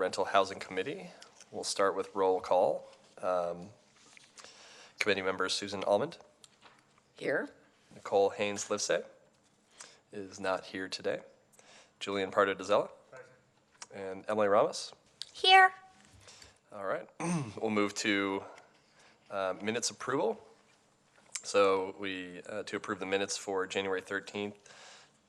Rental Housing Committee. We'll start with roll call. Committee member Susan Almond. Here. Nicole Haynes-Livesay is not here today. Julian Pardo-Dazella. And Emily Ramos. Here. All right. We'll move to minutes approval. So to approve the minutes for January 13th,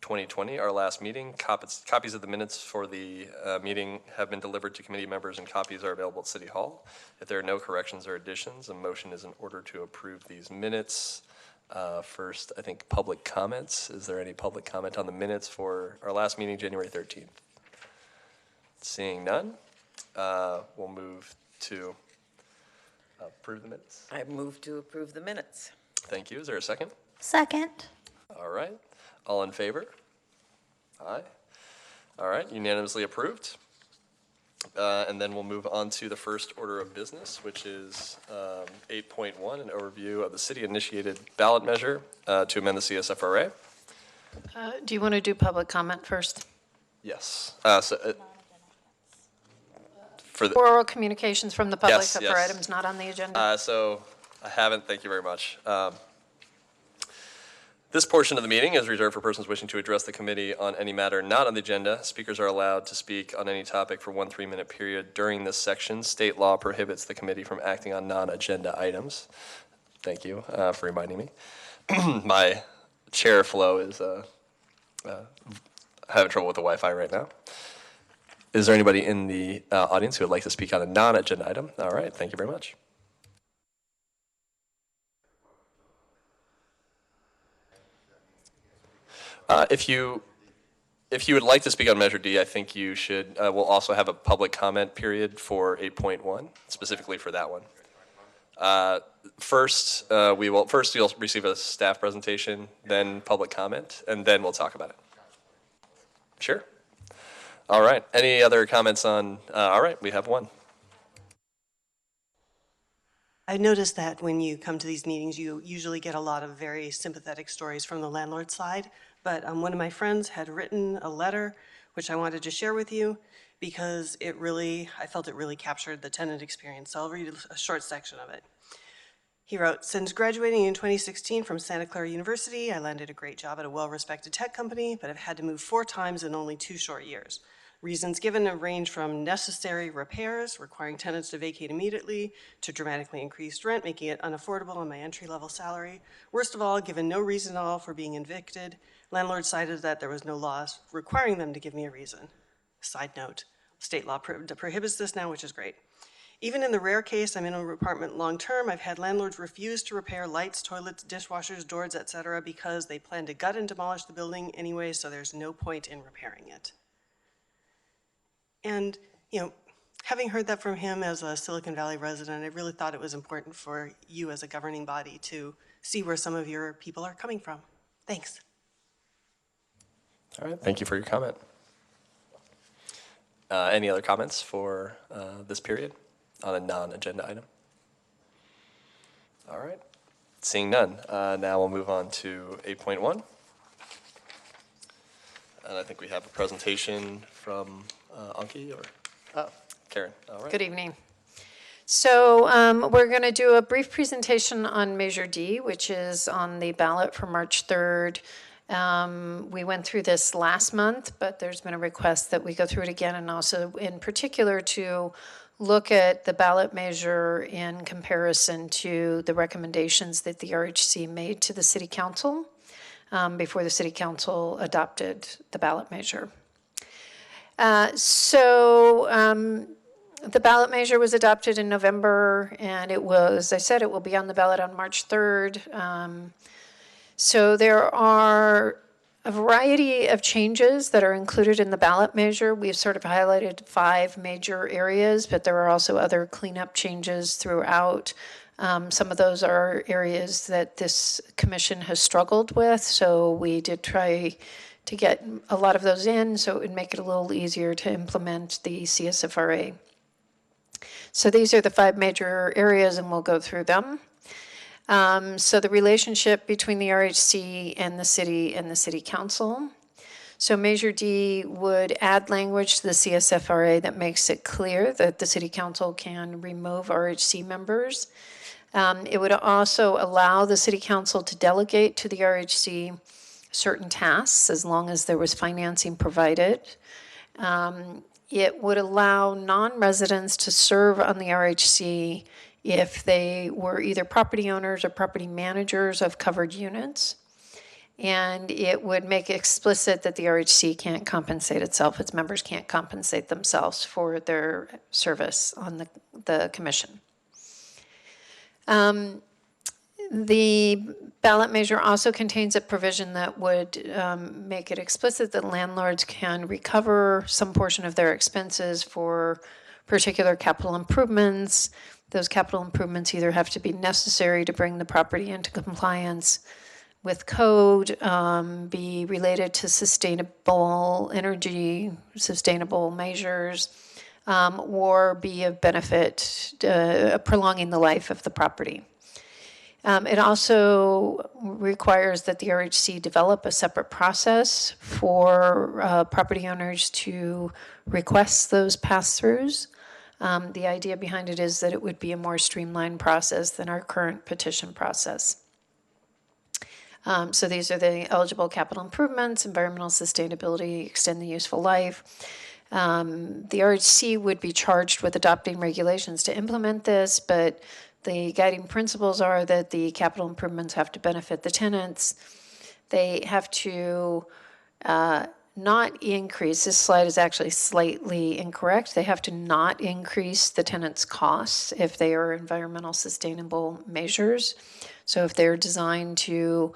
2020, our last meeting. Copies of the minutes for the meeting have been delivered to committee members and copies are available at City Hall. If there are no corrections or additions, a motion is in order to approve these minutes. First, I think public comments. Is there any public comment on the minutes for our last meeting, January 13th? Seeing none, we'll move to approve the minutes. I move to approve the minutes. Thank you. Is there a second? Second. All right. All in favor? Aye. All right. Unanimously approved. And then we'll move on to the first order of business, which is 8.1, an overview of the city-initiated ballot measure to amend the CSFRA. Do you want to do public comment first? Yes. Oral communications from the public, Yes, for yes. items not on the agenda? So I haven't. Thank you very much. This portion of the meeting is reserved for persons wishing to address the committee on any matter not on the agenda. Speakers are allowed to speak on any topic for 1 3-minute period during this section. State law prohibits the committee from acting on non-agenda items. Thank you for reminding me. My chair flow is having trouble with the Wi-Fi right now. Is there anybody in the audience who would like to speak on a non-agenda item? All right, thank you very much. If you would like to speak on Measure D, I think you should. We'll also have a public comment period for 8.1, specifically for that one. First you'll receive a staff presentation, then public comment, and then we'll talk about it. Sure. All right. Any other comments on? All right, we have one. I noticed that when you come to these meetings, you usually get a lot of very sympathetic stories from the landlord side. But one of my friends had written a letter, which I wanted to share with you because I felt it really captured the tenant experience. So I'll read a short section of it. He wrote, "Since graduating in 2016 from Santa Clara University, I landed a great job at a well-respected tech company, but I've had to move 4 times in only 2 short years. Reasons given range from necessary repairs, requiring tenants to vacate immediately, to dramatically increased rent, making it unaffordable on my entry-level salary. Worst of all, given no reason at all for being evicted, landlord cited that there was no law requiring them to give me a reason. Side note, state law prohibits this now, which is great. Even in the rare case I'm in an apartment long-term, I've had landlords refuse to repair lights, toilets, dishwashers, doors, etc. because they plan to gut and demolish the building anyway, so there's no point in repairing it." And, having heard that from him as a Silicon Valley resident, I really thought it was important for you as a governing body to see where some of your people are coming from. Thanks. All right, thank you for your comment. Any other comments for this period on a non-agenda item? All right, seeing none, now we'll move on to 8.1. And I think we have a presentation from Anki or Karen. All right. Good evening. So we're going to do a brief presentation on Measure D, which is on the ballot for March 3rd. We went through this last month, but there's been a request that we go through it again, and also in particular to look at the ballot measure in comparison to the recommendations that the RHC made to the City Council before the City Council adopted the ballot measure. The ballot measure was adopted in November, and it will, as I said, it will be on the ballot on March 3rd. So there are a variety of changes that are included in the ballot measure. We've sort of highlighted 5 major areas, but there are also other cleanup changes throughout. Some of those are areas that this commission has struggled with, so we did try to get a lot of those in so it would make it a little easier to implement the CSFRA. So these are the 5 major areas, and we'll go through them. So the relationship between the RHC and the city council. So Measure D would add language to the CSFRA that makes it clear that the city council can remove RHC members. It would also allow the city council to delegate to the RHC certain tasks as long as there was financing provided. It would allow non-residents to serve on the RHC if they were either property owners or property managers of covered units. And it would make explicit that the RHC can't compensate itself, its members can't compensate themselves for their service on the commission. The ballot measure also contains a provision that would make it explicit that landlords can recover some portion of their expenses for particular capital improvements. Those capital improvements either have to be necessary to bring the property into compliance with code, be related to sustainable energy, sustainable measures, or be of benefit, prolonging the life of the property. It also requires that the RHC develop a separate process for property owners to request those pass-throughs. The idea behind it is that it would be a more streamlined process than our current petition process. So these are the eligible capital improvements, environmental sustainability, extend the useful life. The RHC would be charged with adopting regulations to implement this, but the guiding principles are that the capital improvements have to benefit the tenants. They have to not increase, this slide is actually slightly incorrect, they have to not increase the tenant's costs if they are environmental sustainable measures. So if they're designed to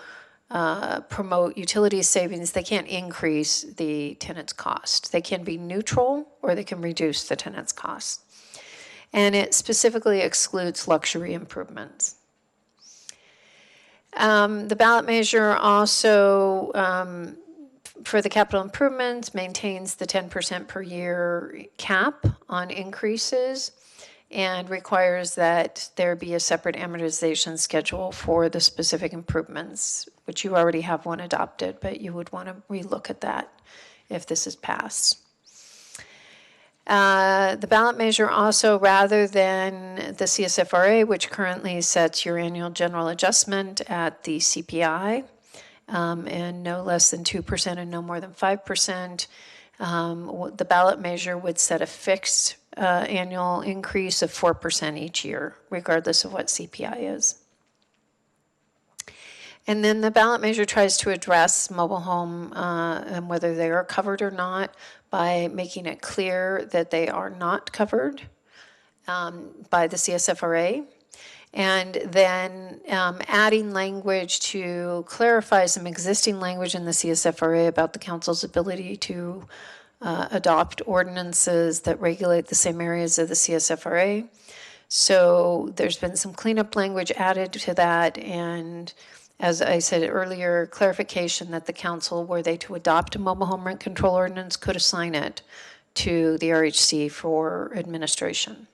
promote utility savings, they can't increase the tenant's cost. They can be neutral or they can reduce the tenant's cost. And it specifically excludes luxury improvements. The ballot measure also, for the capital improvements, maintains the 10% per year cap on increases and requires that there be a separate amortization schedule for the specific improvements, which you already have one adopted, but you would want to relook at that if this is passed. The ballot measure also, rather than the CSFRA, which currently sets your annual general adjustment at the CPI, and no less than 2% and no more than 5%, the ballot measure would set a fixed annual increase of 4% each year, regardless of what CPI is. And then the ballot measure tries to address mobile home and whether they are covered or not by making it clear that they are not covered by the CSFRA. And then adding language to clarify some existing language in the CSFRA about the council's ability to adopt ordinances that regulate the same areas of the CSFRA. So there's been some cleanup language added to that, and as I said earlier, clarification that the council, were they to adopt a mobile home rent control ordinance, could assign it to the RHC for administration.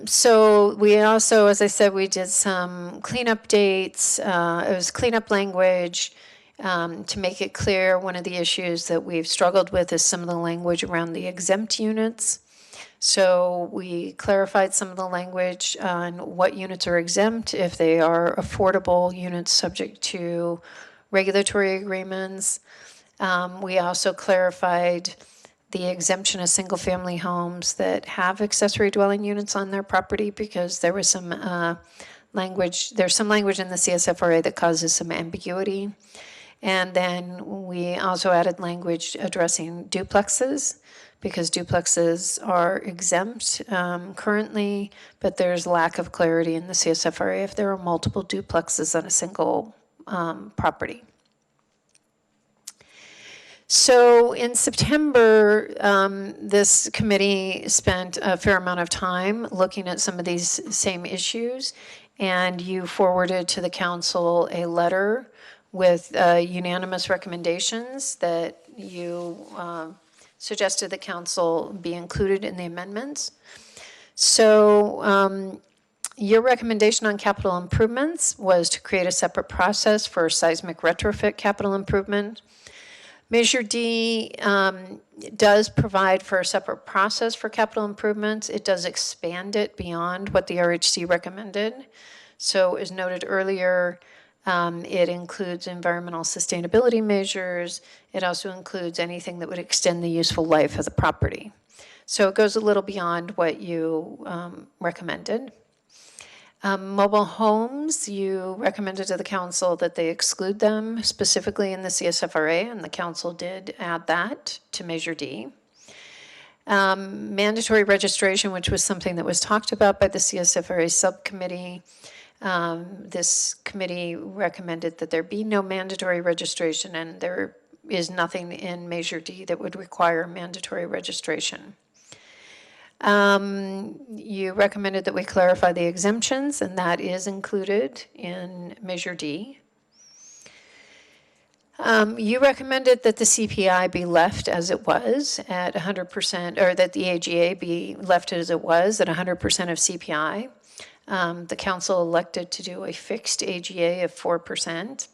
So we also, as I said, we did some cleanup dates. It was cleanup language to make it clear. One of the issues that we've struggled with is some of the language around the exempt units. So we clarified some of the language on what units are exempt if they are affordable units subject to regulatory agreements. We also clarified the exemption of single-family homes that have accessory dwelling units on their property, because there was some language, there's some language in the CSFRA that causes some ambiguity. And then we also added language addressing duplexes, because duplexes are exempt currently, but there's lack of clarity in the CSFRA if there are multiple duplexes on a single property. So in September, this committee spent a fair amount of time looking at some of these same issues, and you forwarded to the council a letter with unanimous recommendations that you suggested the council be included in the amendments. So Your recommendation on capital improvements was to create a separate process for seismic retrofit capital improvement. Measure D does provide for a separate process for capital improvements. It does expand it beyond what the RHC recommended. So as noted earlier, it includes environmental sustainability measures. It also includes anything that would extend the useful life of the property. So it goes a little beyond what you recommended. Mobile homes, you recommended to the council that they exclude them specifically in the CSFRA, and the council did add that to Measure D. Mandatory registration, which was something that was talked about by the CSFRA subcommittee. This committee recommended that there be no mandatory registration, and there is nothing in Measure D that would require mandatory registration. You recommended that we clarify the exemptions, and that is included in Measure D. You recommended that the CPI be left as it was at 100%, or that the AGA be left as it was at 100% of CPI. The council elected to do a fixed AGA of 4%.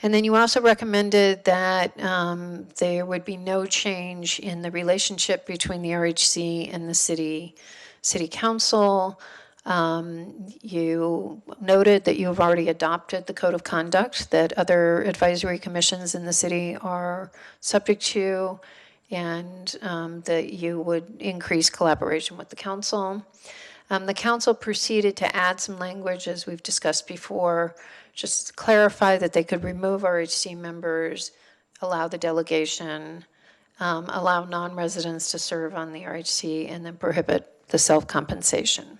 And then you also recommended that there would be no change in the relationship between the RHC and the city council. You noted that you have already adopted the code of conduct that other advisory commissions in the city are subject to, and that you would increase collaboration with the council. The council proceeded to add some language, as we've discussed before, just clarify that they could remove RHC members, allow the delegation, allow non-residents to serve on the RHC, and then prohibit the self-compensation.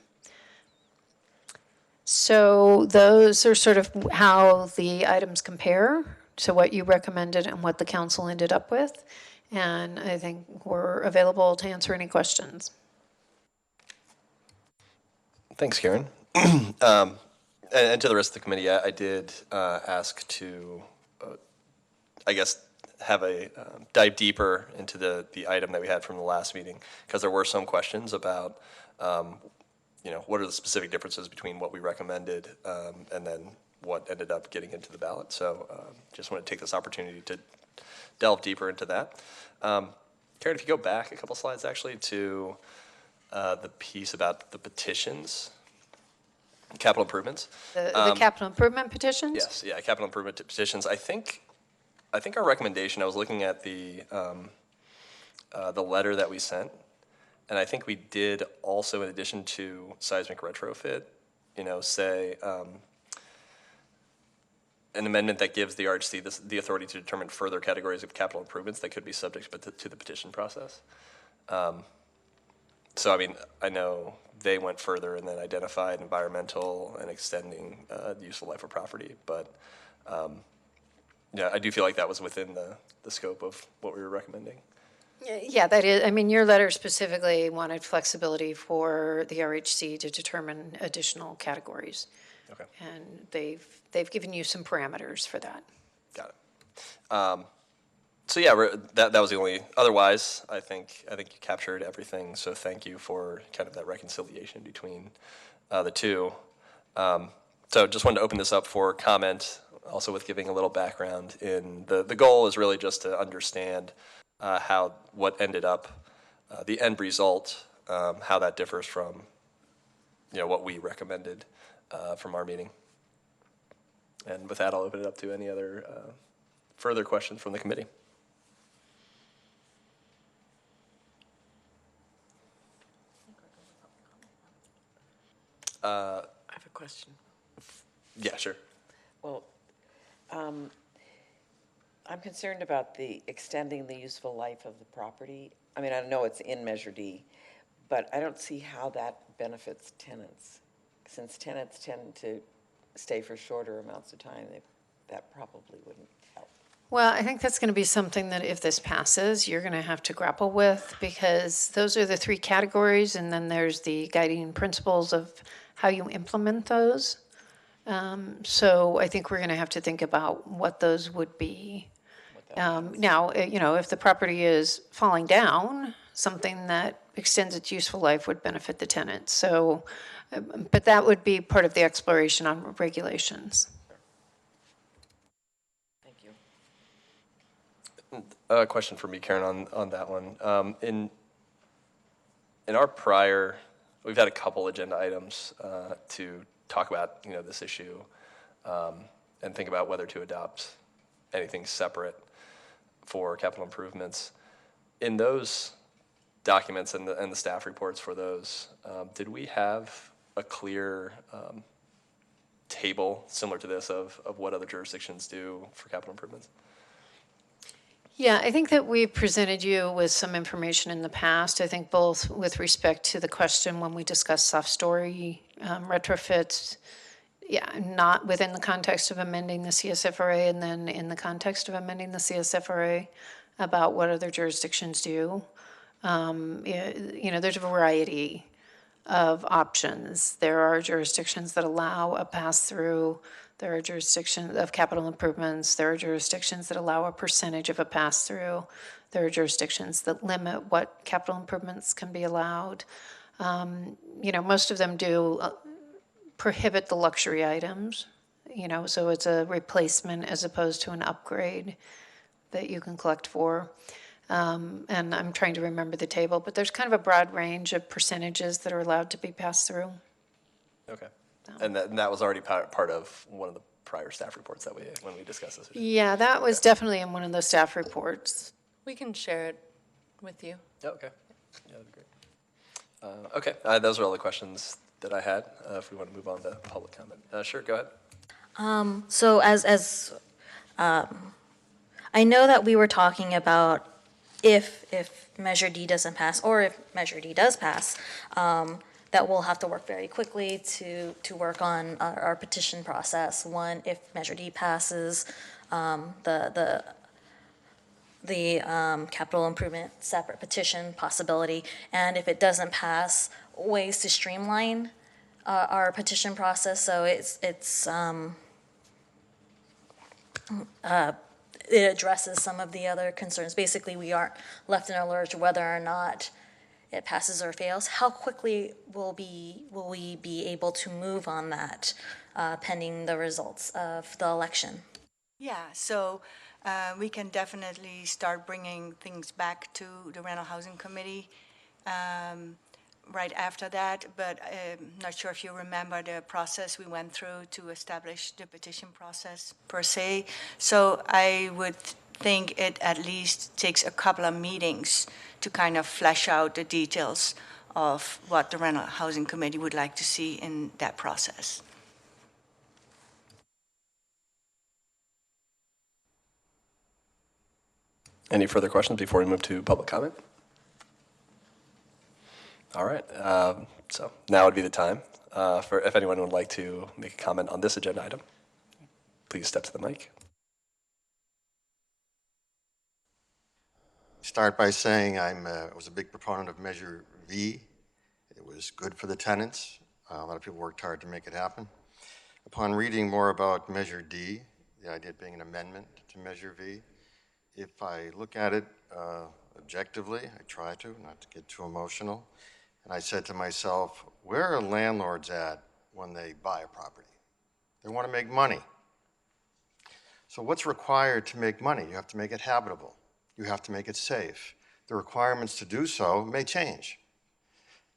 So those are sort of how the items compare to what you recommended and what the council ended up with. And I think we're available to answer any questions. Thanks, Karen. And to the rest of the committee, I did ask to, I guess, have a dive deeper into the item that we had from the last meeting, because there were some questions about, what are the specific differences between what we recommended and then what ended up getting into the ballot. So just want to take this opportunity to delve deeper into that. Karen, if you go back a couple slides, actually, to the piece about the petitions. Capital improvements. The capital improvement petitions? Yes, yeah, capital improvement petitions. I think our recommendation, I was looking at the letter that we sent, and I think we did also, in addition to seismic retrofit, say an amendment that gives the RHC the authority to determine further categories of capital improvements that could be subject to the petition process. So, I mean, I know they went further and then identified environmental and extending the useful life of property. But, yeah, I do feel like that was within the scope of what we were recommending. Yeah, that is. I mean, your letter specifically wanted flexibility for the RHC to determine additional categories. Okay. And they've given you some parameters for that. Got it. So yeah, that was the only. Otherwise, I think you captured everything. So thank you for kind of that reconciliation between the two. So just wanted to open this up for comment, also with giving a little background. In the goal is really just to understand what ended up, the end result, how that differs from what we recommended from our meeting. And with that, I'll open it up to any other further questions from the committee. I have a question. Yeah, sure. Well, I'm concerned about the extending the useful life of the property. I mean, I know it's in Measure D, but I don't see how that benefits tenants. Since tenants tend to stay for shorter amounts of time, that probably wouldn't help. Well, I think that's going to be something that if this passes, you're going to have to grapple with, because those are the three categories, and then there's the guiding principles of how you implement those. So I think we're going to have to think about what those would be. Now, if the property is falling down, something that extends its useful life would benefit the tenant. So, but that would be part of the exploration on regulations. Thank you. A question for me, Karen, on that one. In our prior, we've had a couple agenda items to talk about, this issue and think about whether to adopt anything separate for capital improvements. In those documents and the staff reports for those, did we have a clear table similar to this of what other jurisdictions do for capital improvements? Yeah, I think that we presented you with some information in the past. I think both with respect to the question when we discussed soft story retrofits, not within the context of amending the CSFRA, and then in the context of amending the CSFRA about what other jurisdictions do. There's a variety of options. There are jurisdictions that allow a pass-through. There are jurisdictions of capital improvements. There are jurisdictions that allow a percentage of a pass-through. There are jurisdictions that limit what capital improvements can be allowed. Most of them do prohibit the luxury items, so it's a replacement as opposed to an upgrade that you can collect for. And I'm trying to remember the table, but there's kind of a broad range of percentages that are allowed to be passed through. Okay. And that was already part of one of the prior staff reports when we discussed this. Yeah, that was definitely in one of the staff reports. We can share it with you. Oh, okay. Yeah, that'd be great. Okay, those are all the questions that I had. If we want to move on to public comment. Sure, go ahead. So as I know that we were talking about if Measure D doesn't pass, or if Measure D does pass, that we'll have to work very quickly to work on our petition process. One, if Measure D passes, the capital improvement separate petition possibility, and if it doesn't pass, ways to streamline our petition process. So it addresses some of the other concerns. Basically, we aren't left in a lurch whether or not it passes or fails. How quickly will we be able to move on that pending the results of the election? Yeah, so we can definitely start bringing things back to the Rental Housing Committee right after that, but I'm not sure if you remember the process we went through to establish the petition process per se. So I would think it at least takes a couple of meetings to kind of flesh out the details of what the Rental Housing Committee would like to see in that process. Any further questions before we move to public comment? All right, so now would be the time for if anyone would like to make a comment on this agenda item. Please step to the mic. Start by saying I was a big proponent of Measure V. It was good for the tenants. A lot of people worked hard to make it happen. Upon reading more about Measure D, the idea of being an amendment to Measure V, if I look at it objectively, I try to, not to get too emotional, and I said to myself, where are landlords at when they buy a property? They want to make money. So what's required to make money? You have to make it habitable. You have to make it safe. The requirements to do so may change.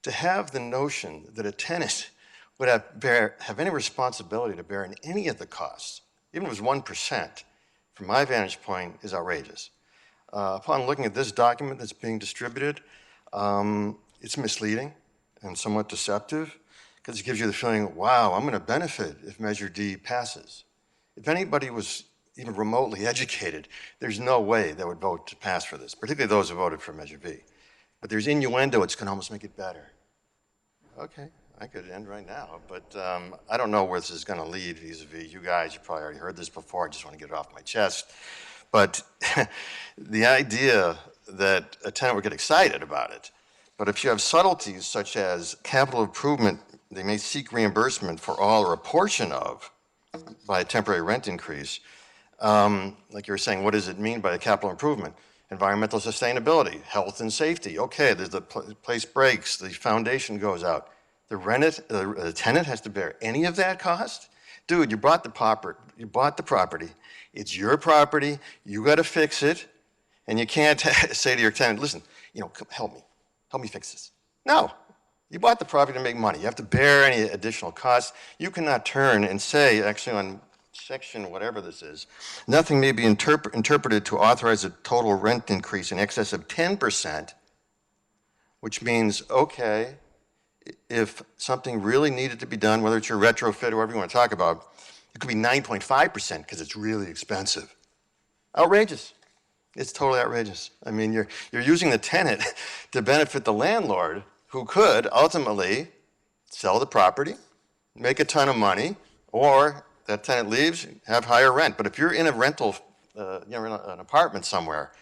To have the notion that a tenant would have any responsibility to bear in any of the costs, even if it was 1%, from my vantage point, is outrageous. Upon looking at this document that's being distributed, it's misleading and somewhat deceptive because it gives you the feeling, wow, I'm going to benefit if Measure D passes. If anybody was even remotely educated, there's no way they would vote to pass for this, particularly those who voted for Measure V. But there's innuendo, it's going to almost make it better. Okay, I could end right now, but I don't know where this is going to lead vis-a-vis you guys. You probably already heard this before. I just want to get it off my chest. But the idea that a tenant would get excited about it, but if you have subtleties such as capital improvement, they may seek reimbursement for all or a portion of by a temporary rent increase. Like you were saying, what does it mean by a capital improvement? Environmental sustainability, health and safety. Okay, there's the place breaks, the foundation goes out. The tenant has to bear any of that cost? Dude, you bought the property. It's your property. You got to fix it. And you can't say to your tenant, listen, come help me fix this. No, you bought the property to make money. You have to bear any additional costs. You cannot turn and say, actually on section whatever this is, nothing may be interpreted to authorize a total rent increase in excess of 10%, which means, okay, if something really needed to be done, whether it's your retrofit or whatever you want to talk about, it could be 9.5% because it's really expensive. Outrageous. It's totally outrageous. I mean, you're using the tenant to benefit the landlord who could ultimately sell the property, make a ton of money, or that tenant leaves, have higher rent. But if you're in a rental, in an apartment somewhere,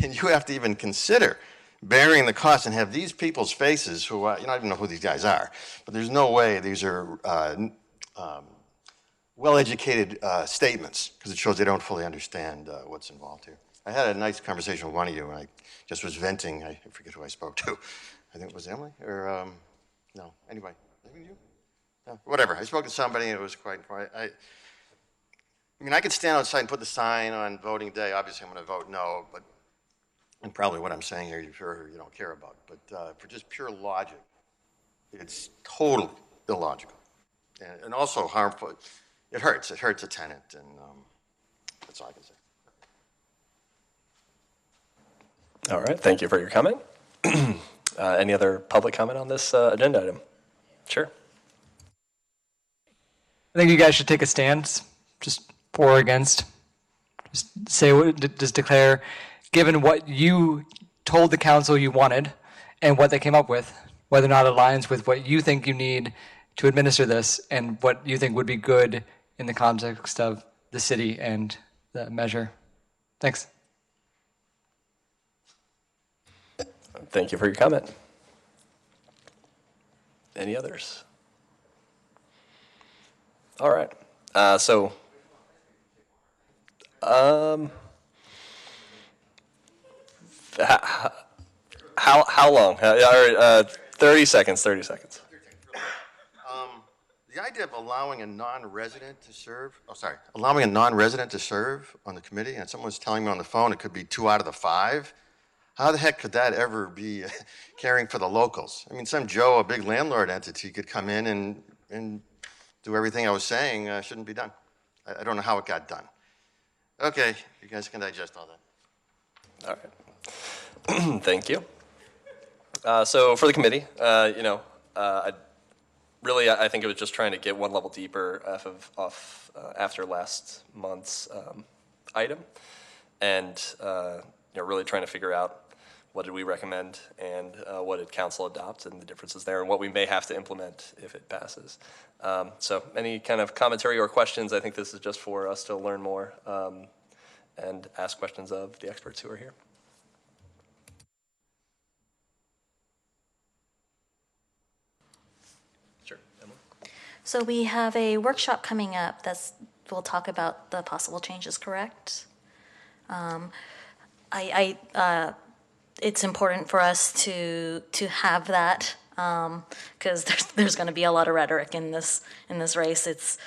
and you have to even consider bearing the cost and have these people's faces who, I don't even know who these guys are, but there's no way these are well-educated statements, because it shows they don't fully understand what's involved here. I had a nice conversation with one of you, and I just was venting. I forget who I spoke to. I think it was Emily, or no, anyway, maybe you? No, whatever. I spoke to somebody, and it was quite quiet. I mean, I could stand outside and put the sign on voting day. Obviously, I'm going to vote no, but and probably what I'm saying here, you don't care about. But for just pure logic, it's totally illogical, and also harmful. It hurts. It hurts a tenant, and that's all I can say. All right, thank you for your comment. Any other public comment on this agenda item? Sure. I think you guys should take a stand, just for or against. Just say, just declare, given what you told the council you wanted and what they came up with, whether or not it aligns with what you think you need to administer this and what you think would be good in the context of the city and the measure. Thanks. Thank you for your comment. Any others? All right. How long? 30 seconds. 30 seconds. The idea of allowing a non-resident to serve, allowing a non-resident to serve on the committee, and someone was telling me on the phone it could be 2 out of the 5. How the heck could that ever be caring for the locals? I mean, some Joe, a big landlord entity, could come in and do everything I was saying shouldn't be done. I don't know how it got done. Okay, you guys can digest all that. All right. Thank you. So for the committee, I think it was just trying to get one level deeper after last month's item, and really trying to figure out what did we recommend and what did council adopt and the differences there and what we may have to implement if it passes. So any kind of commentary or questions, I think this is just for us to learn more and ask questions of the experts who are here. Sure, Emily. So we have a workshop coming up we'll talk about the possible changes, correct? It's important for us to have that because there's going to be a lot of rhetoric in this race. It's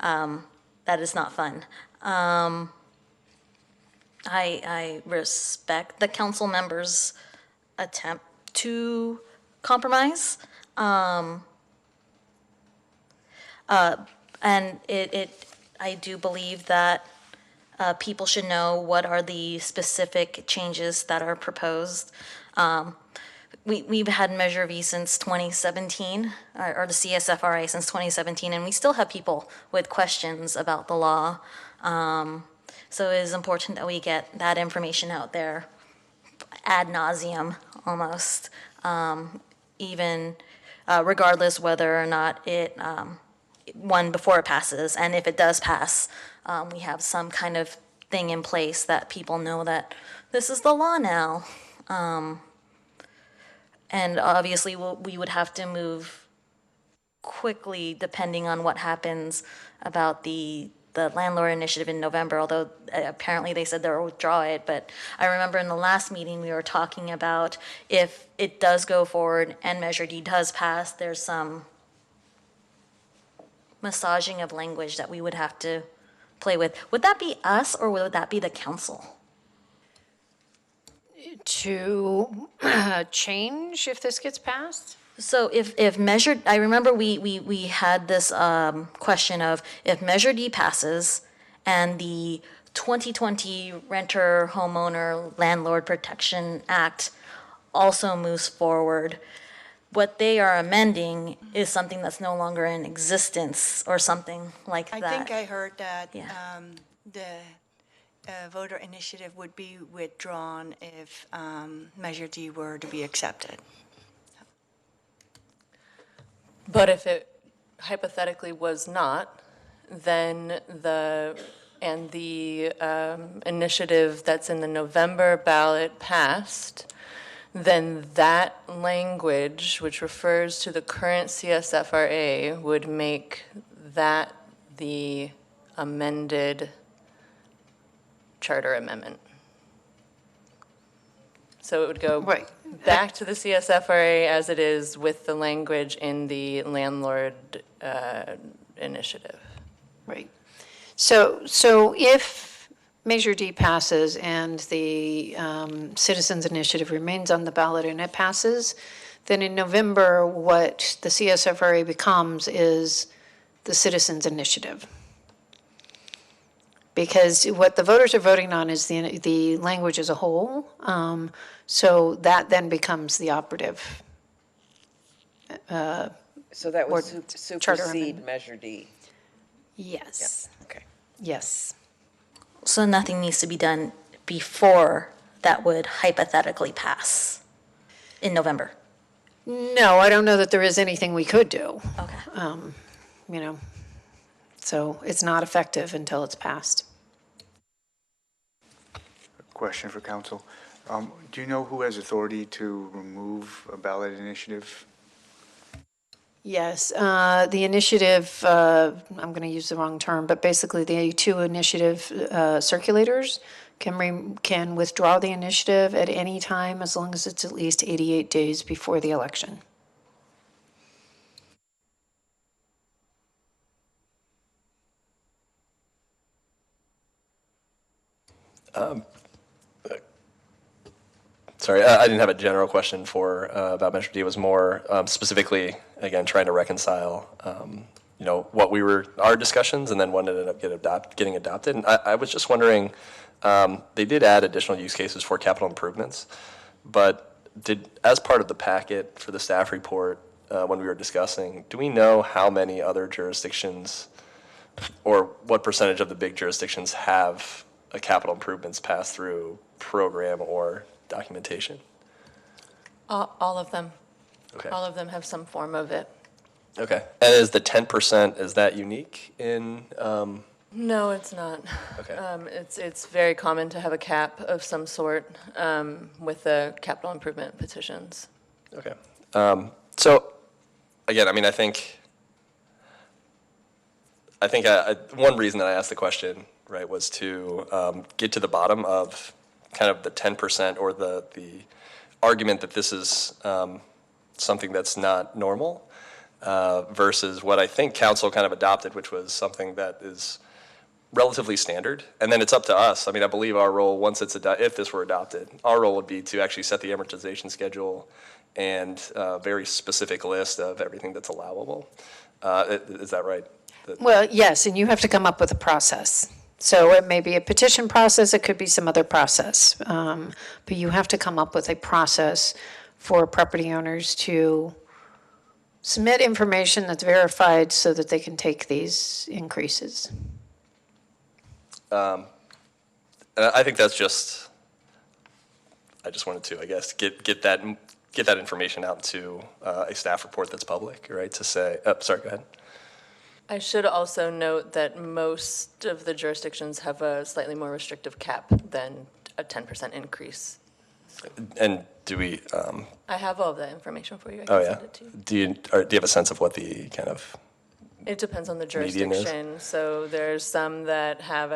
that is not fun. I respect the council members' attempt to compromise, and I do believe that people should know what are the specific changes that are proposed. We've had Measure V since 2017, or the CSFRA since 2017, and we still have people with questions about the law. So it is important that we get that information out there ad nauseum almost, even regardless whether or not it, before it passes, and if it does pass, we have some kind of thing in place that people know that this is the law now. And obviously we would have to move quickly depending on what happens about the the landlord initiative in November, although apparently they said they'll withdraw it. But I remember in the last meeting, we were talking about if it does go forward and Measure D does pass, there's some massaging of language that we would have to play with. Would that be us or would that be the council? To change if this gets passed? So if Measure, I remember we had this question of if Measure D passes and the 2020 Renter Homeowner Landlord Protection Act also moves forward, what they are amending is something that's no longer in existence or something like I that. think I heard that Yeah. the voter initiative would be withdrawn if Measure D were to be accepted. But if it hypothetically was not, then the initiative that's in the November ballot passed, then that language, which refers to the current CSFRA, would make that the amended charter amendment. So it would go Right. back to the CSFRA as it is with the language in the landlord initiative. Right. So if Measure D passes and the Citizens Initiative remains on the ballot and it passes, then in November, what the CSFRA becomes is the Citizens Initiative. Because what the voters are voting on is the language as a whole. So that then becomes the operative. So that would charter supersede amendment. Measure D. Yes. Okay. Yes. So nothing needs to be done before that would hypothetically pass in November. No, I don't know that there is anything we could do. Okay. You know, so it's not effective until it's passed. Question for council. Do you know who has authority to remove a ballot initiative? Yes, the initiative, I'm going to use the wrong term, but basically the two initiative circulators can withdraw the initiative at any time as long as it's at least 88 days before the election. Sorry, I didn't have a general question for about Measure D. It was more specifically, again, trying to reconcile, what our discussions and then when it ended up getting adopted. And I was just wondering, they did add additional use cases for capital improvements, but as part of the packet for the staff report, when we were discussing, do we know how many other jurisdictions or what percentage of the big jurisdictions have a capital improvements pass-through program or documentation? All of them. Okay. All of them have some form of it. Okay. And is the 10%, is that unique in, No, it's not. Okay. It's very common to have a cap of some sort with the capital improvement petitions. okay. So, again, I mean, I think one reason that I asked the question, right, was to get to the bottom of kind of the 10% or the argument that this is something that's not normal versus what I think council kind of adopted, which was something that is relatively standard. And then it's up to us. I mean, I believe our role, once it's if this were adopted, our role would be to actually set the amortization schedule and a very specific list of everything that's allowable. Is that right? Well, yes, and you have to come up with a process. So it may be a petition process, it could be some other process. But you have to come up with a process for property owners to submit information that's verified so that they can take these increases. And I think that's just, I just wanted to, I guess, get that information out to a staff report that's public, right, to say, sorry, go ahead. I should also note that most of the jurisdictions have a slightly more restrictive cap than a 10% increase. And do we, I have all of that information for you. I oh can yeah, send it to you. do you have a sense of what the kind of It depends on the median is? jurisdiction. So there's some that have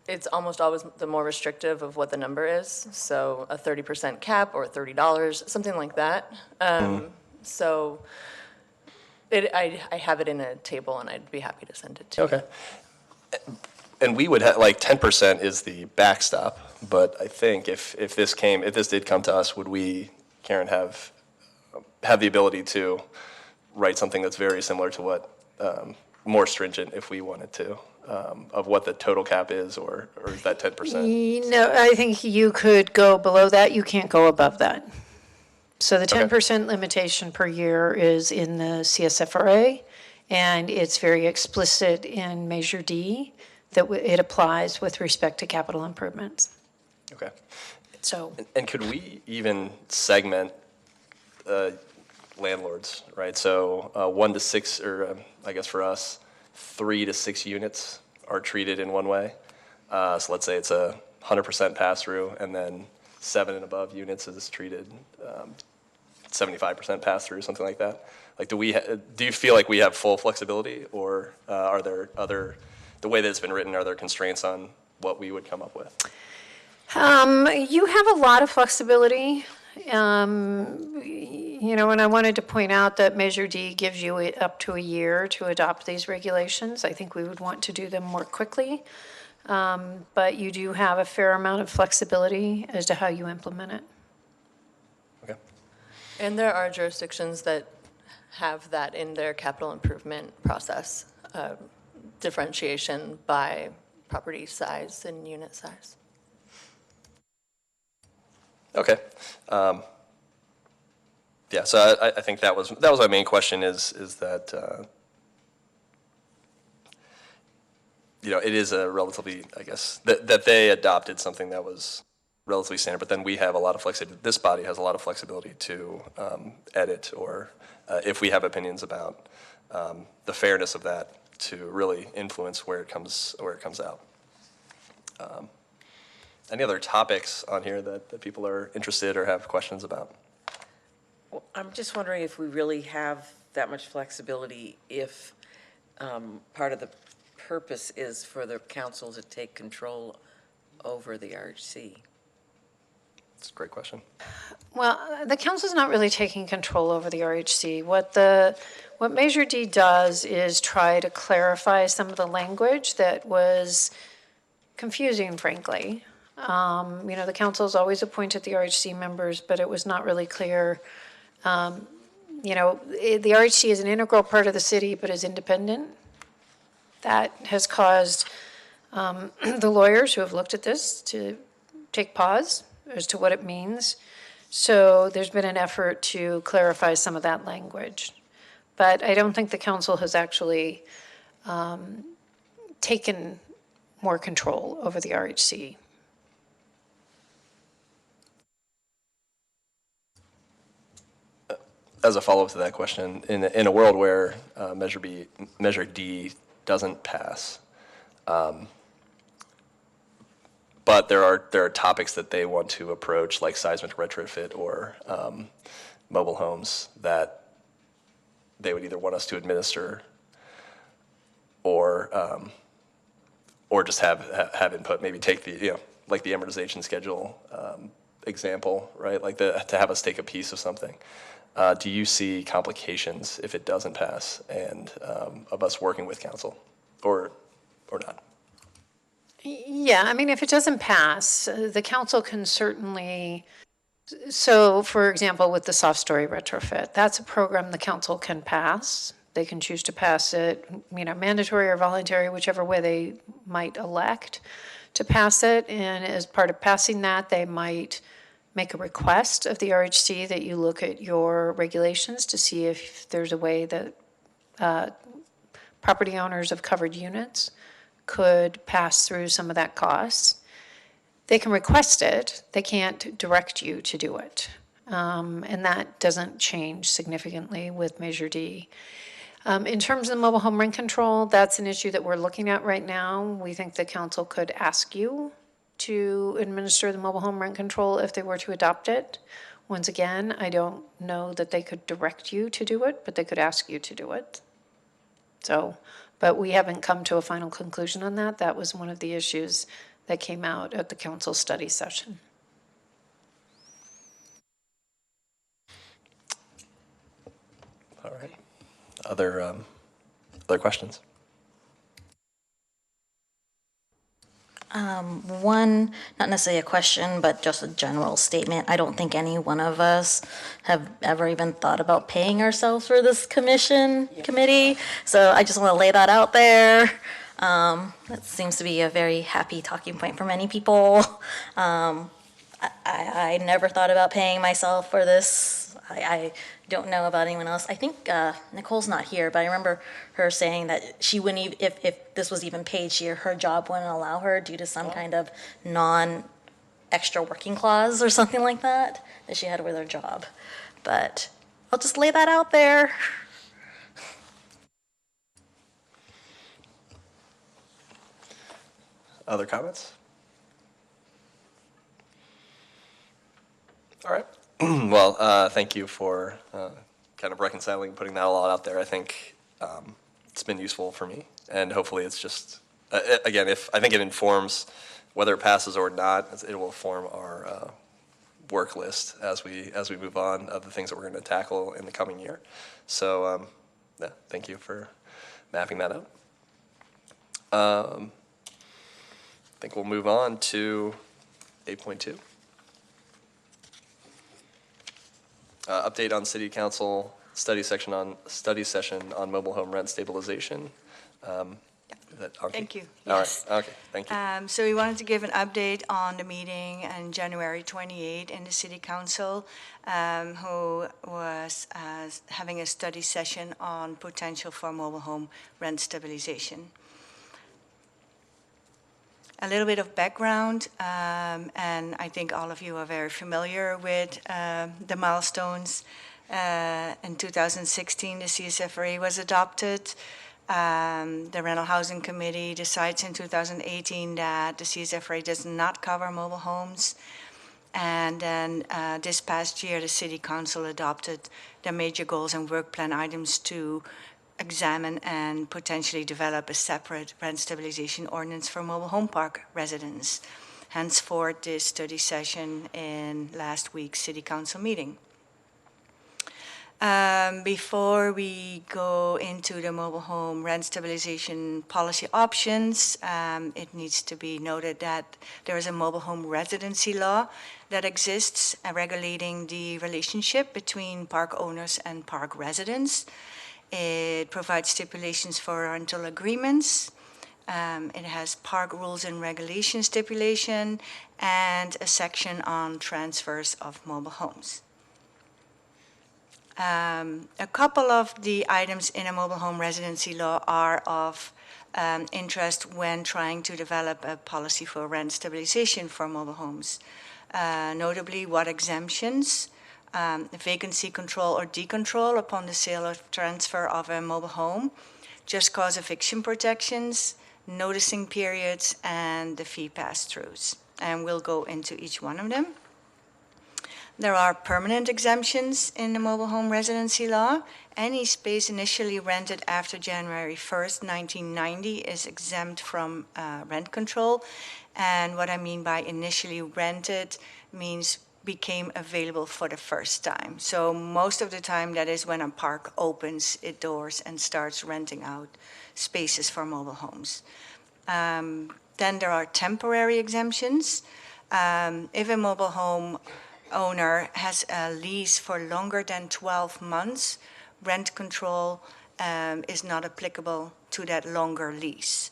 it's almost always the more restrictive of what the number is. So a 30% cap or $30, something like that. So I have it in a table, and I'd be happy to send it to you. Okay. And we would have, like, 10% is the backstop, but I think if this did come to us, would we, Karen, have the ability to write something that's very similar to what, more stringent if we wanted to, of what the total cap is, or is that 10%? No, I think you could go below that. You can't go above that. So the 10% limitation per year is in the CSFRA, and it's very explicit in Measure D that it applies with respect to capital improvements. Okay. So, And could we even segment landlords, right? So 1 to 6, or I guess for us, 3 to 6 units are treated in one way. So let's say it's a 100% pass-through, and then 7 and above units is treated 75% pass-through, something like that. Like, do you feel like we have full flexibility, or are there the way that it's been written, are there constraints on what we would come up with? you have a lot of flexibility. And I wanted to point out that Measure D gives you up to a year to adopt these regulations. I think we would want to do them more quickly. But you do have a fair amount of flexibility as to how you implement it. Okay. And there are jurisdictions that have that in their capital improvement process, differentiation by property size and unit size. Okay. Yeah, so I think that was my main question is that, it is a relatively, I guess, that they adopted something that was relatively standard, but then we have a lot of flexibility. This body has a lot of flexibility to edit, or if we have opinions about the fairness of that, to really influence where it comes out. Any other topics on here that people are interested or have questions about? Well, I'm just wondering if we really have that much flexibility if part of the purpose is for the council to take control over the RHC. It's a great question. Well, the council's not really taking control over the RHC. What Measure D does is try to clarify some of the language that was confusing, frankly. The council's always appointed the RHC members, but it was not really clear. The RHC is an integral part of the city, but is independent. That has caused the lawyers who have looked at this to take pause as to what it means. So there's been an effort to clarify some of that language. But I don't think the council has actually taken more control over the RHC. As a follow-up to that question, in a world where Measure D doesn't pass, but there are topics that they want to approach, like seismic retrofit or mobile homes, that they would either want us to administer or just have input. Maybe take the like the amortization schedule example, right? Like to have us take a piece of something. Do you see complications if it doesn't pass, and of us working with council, or not? Yeah, if it doesn't pass, the council can certainly, so for example, with the soft story retrofit, that's a program the council can pass. They can choose to pass it, mandatory or voluntary, whichever way they might elect to pass it. And as part of passing that, they might make a request of the RHC that you look at your regulations to see if there's a way that property owners of covered units could pass through some of that cost. They can request it. They can't direct you to do it. And that doesn't change significantly with Measure D. In terms of mobile home rent control, that's an issue that we're looking at right now. We think the council could ask you to administer the mobile home rent control if they were to adopt it. Once again, I don't know that they could direct you to do it, but they could ask you to do it. So, but we haven't come to a final conclusion on that. That was one of the issues that came out at the council study session. All right. Other questions? One, not necessarily a question, but just a general statement. I don't think any one of us have ever even thought about paying ourselves for this committee. So I just want to lay that out there. That seems to be a very happy talking point for many people. I never thought about paying myself for this. I don't know about anyone else. I think Nicole's not here, but I remember her saying that she wouldn't even, if this was even paid, her job wouldn't allow her due to some kind of non-extra working clause or something like that she had with her job. But I'll just lay that out there. Other comments? All right. Well, thank you for kind of reconciling, putting that all out there. I think it's been useful for me, and hopefully it's just, again, I think it informs whether it passes or not. It will form our work list as we move on of the things that we're going to tackle in the coming year. So, yeah, thank you for mapping that out. I think we'll move on to 8.2. Update on City Council study session on mobile home rent stabilization. Is that Anki? Thank you. All Yes. right. Okay. Thank you. So we wanted to give an update on the meeting on January 28 in the City Council, who was having a study session on potential for mobile home rent stabilization. A little bit of background, and I think all of you are very familiar with the milestones. In 2016, the CSFRA was adopted. The Rental Housing Committee decides in 2018 that the CSFRA does not cover mobile homes. And then this past year, the City Council adopted the major goals and work plan items to examine and potentially develop a separate rent stabilization ordinance for mobile home park residents. Henceforth, this study session in last week's City Council meeting. Before we go into the mobile home rent stabilization policy options, it needs to be noted that there is a mobile home residency law that exists regulating the relationship between park owners and park residents. It provides stipulations for rental agreements. It has park rules and regulations stipulation and a section on transfers of mobile homes. A couple of the items in a mobile home residency law are of interest when trying to develop a policy for rent stabilization for mobile homes. Notably, what exemptions, vacancy control or decontrol upon the sale or transfer of a mobile home, just cause eviction protections, noticing periods, and the fee pass-throughs. And we'll go into each one of them. There are permanent exemptions in the mobile home residency law. Any space initially rented after January 1st, 1990 is exempt from rent control. And what I mean by initially rented means became available for the first time. So most of the time that is when a park opens its doors and starts renting out spaces for mobile homes. Then there are temporary exemptions. If a mobile home owner has a lease for longer than 12 months, rent control is not applicable to that longer lease.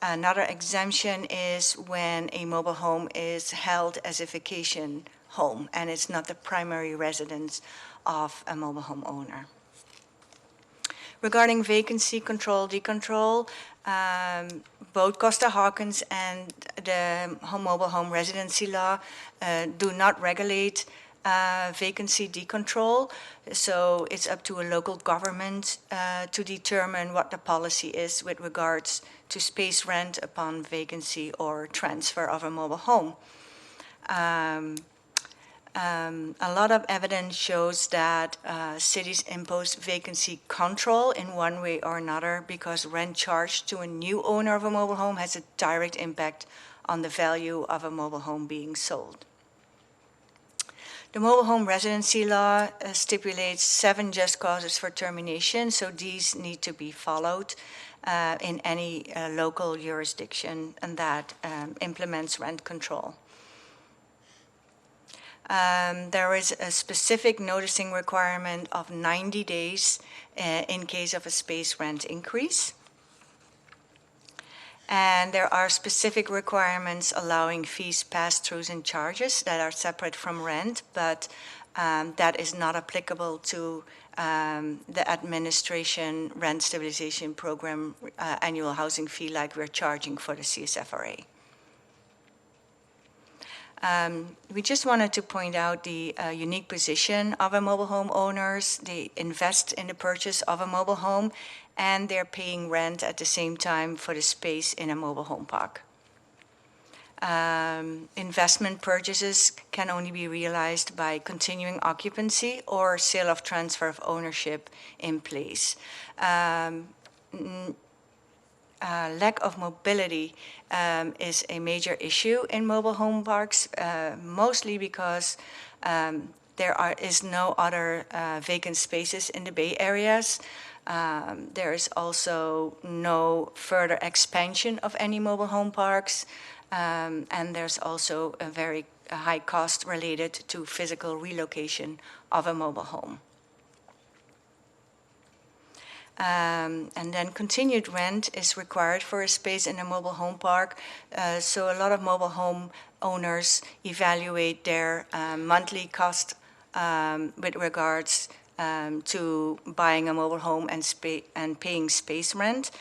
Another exemption is when a mobile home is held as a vacation home and it's not the primary residence of a mobile home owner. Regarding vacancy control, decontrol, both Costa-Hawkins and the mobile home residency law do not regulate vacancy decontrol. So it's up to a local government to determine what the policy is with regards to space rent upon vacancy or transfer of a mobile home. A lot of evidence shows that cities impose vacancy control in one way or another because rent charged to a new owner of a mobile home has a direct impact on the value of a mobile home being sold. The mobile home residency law stipulates 7 just causes for termination, so these need to be followed in any local jurisdiction and that implements rent control. There is a specific noticing requirement of 90 days in case of a space rent increase. And there are specific requirements allowing fees, pass-throughs, and charges that are separate from rent, but that is not applicable to the administration rent stabilization program annual housing fee like we're charging for the CSFRA. We just wanted to point out the unique position of a mobile home owners. They invest in the purchase of a mobile home and they're paying rent at the same time for the space in a mobile home park. Investment purchases can only be realized by continuing occupancy or sale of transfer of ownership in place. Lack of mobility is a major issue in mobile home parks, mostly because there is no other vacant spaces in the Bay Areas. There is also no further expansion of any mobile home parks, and there's also a very high cost related to physical relocation of a mobile home. And then continued rent is required for a space in a mobile home park. So a lot of mobile home owners evaluate their monthly cost with regards to buying a mobile home and paying space rent.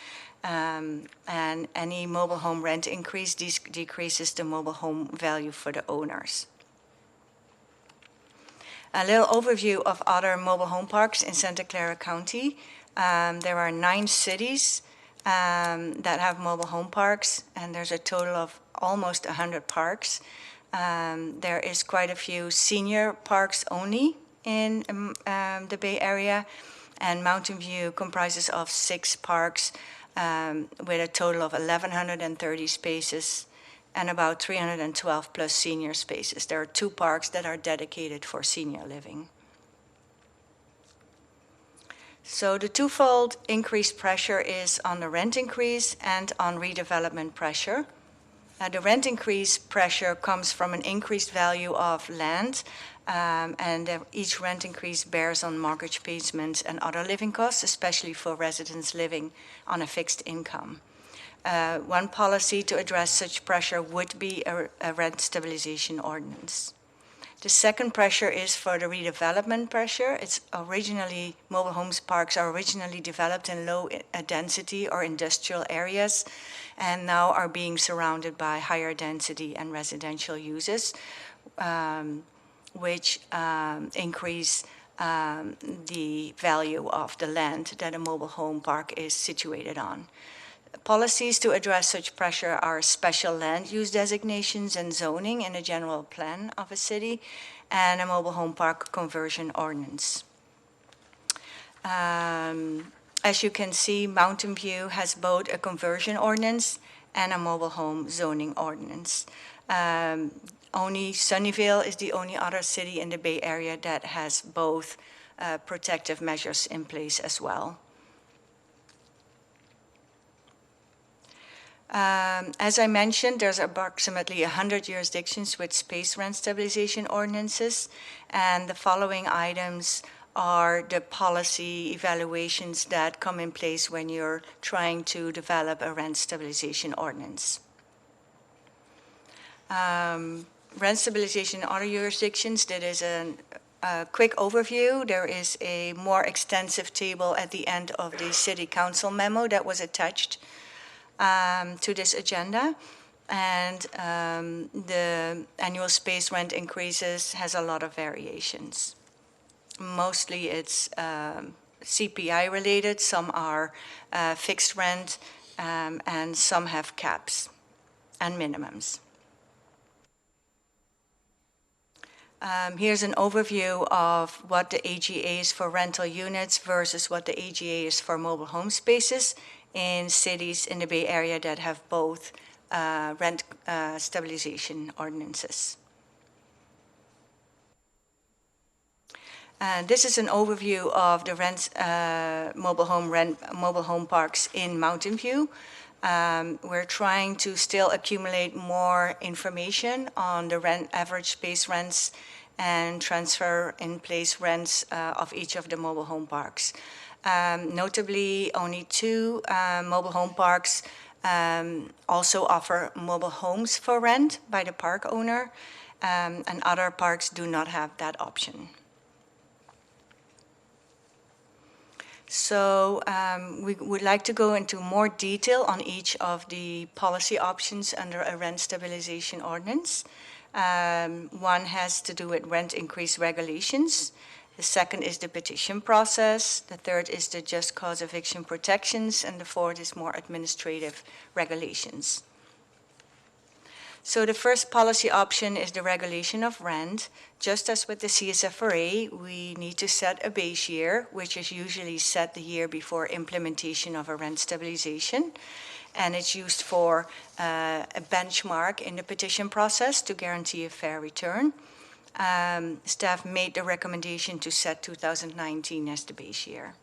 And any mobile home rent increase decreases the mobile home value for the owners. A little overview of other mobile home parks in Santa Clara County. There are 9 cities that have mobile home parks, and there's a total of almost 100 parks. There is quite a few senior parks only in the Bay Area, and Mountain View comprises of 6 parks with a total of 1,130 spaces and about 312 plus senior spaces. There are 2 parks that are dedicated for senior living. So the twofold increased pressure is on the rent increase and on redevelopment pressure. The rent increase pressure comes from an increased value of land, and each rent increase bears on mortgage payments and other living costs, especially for residents living on a fixed income. One policy to address such pressure would be a rent stabilization ordinance. The second pressure is for the redevelopment pressure. Mobile homes parks are originally developed in low density or industrial areas and now are being surrounded by higher density and residential uses, which increase the value of the land that a mobile home park is situated on. Policies to address such pressure are special land use designations and zoning in a general plan of a city and a mobile home park conversion ordinance. As you can see, Mountain View has both a conversion ordinance and a mobile home zoning ordinance. Only Sunnyvale is the only other city in the Bay Area that has both protective measures in place as well. As I mentioned, there's approximately 100 jurisdictions with space rent stabilization ordinances, and the following items are the policy evaluations that come in place when you're trying to develop a rent stabilization ordinance. Rent stabilization in other jurisdictions, that is a quick overview. There is a more extensive table at the end of the City Council memo that was attached to this agenda, and the annual space rent increases has a lot of variations. Mostly it's CPI related, some are fixed rent, and some have caps and minimums. Here's an overview of what the AGA is for rental units versus what the AGA is for mobile home spaces in cities in the Bay Area that have both rent stabilization ordinances. This is an overview of the mobile home parks in Mountain View. We're trying to still accumulate more information on the average space rents and transfer in place rents of each of the mobile home parks. Notably, only 2 mobile home parks also offer mobile homes for rent by the park owner, and other parks do not have that option. So we would like to go into more detail on each of the policy options under a rent stabilization ordinance. One has to do with rent increase regulations. The second is the petition process. The third is the just cause eviction protections. And the fourth is more administrative regulations. So the first policy option is the regulation of rent. Just as with the CSFRA, we need to set a base year, which is usually set the year before implementation of a rent stabilization. And it's used for a benchmark in the petition process to guarantee a fair return. Staff made the recommendation to set 2019 as the base year.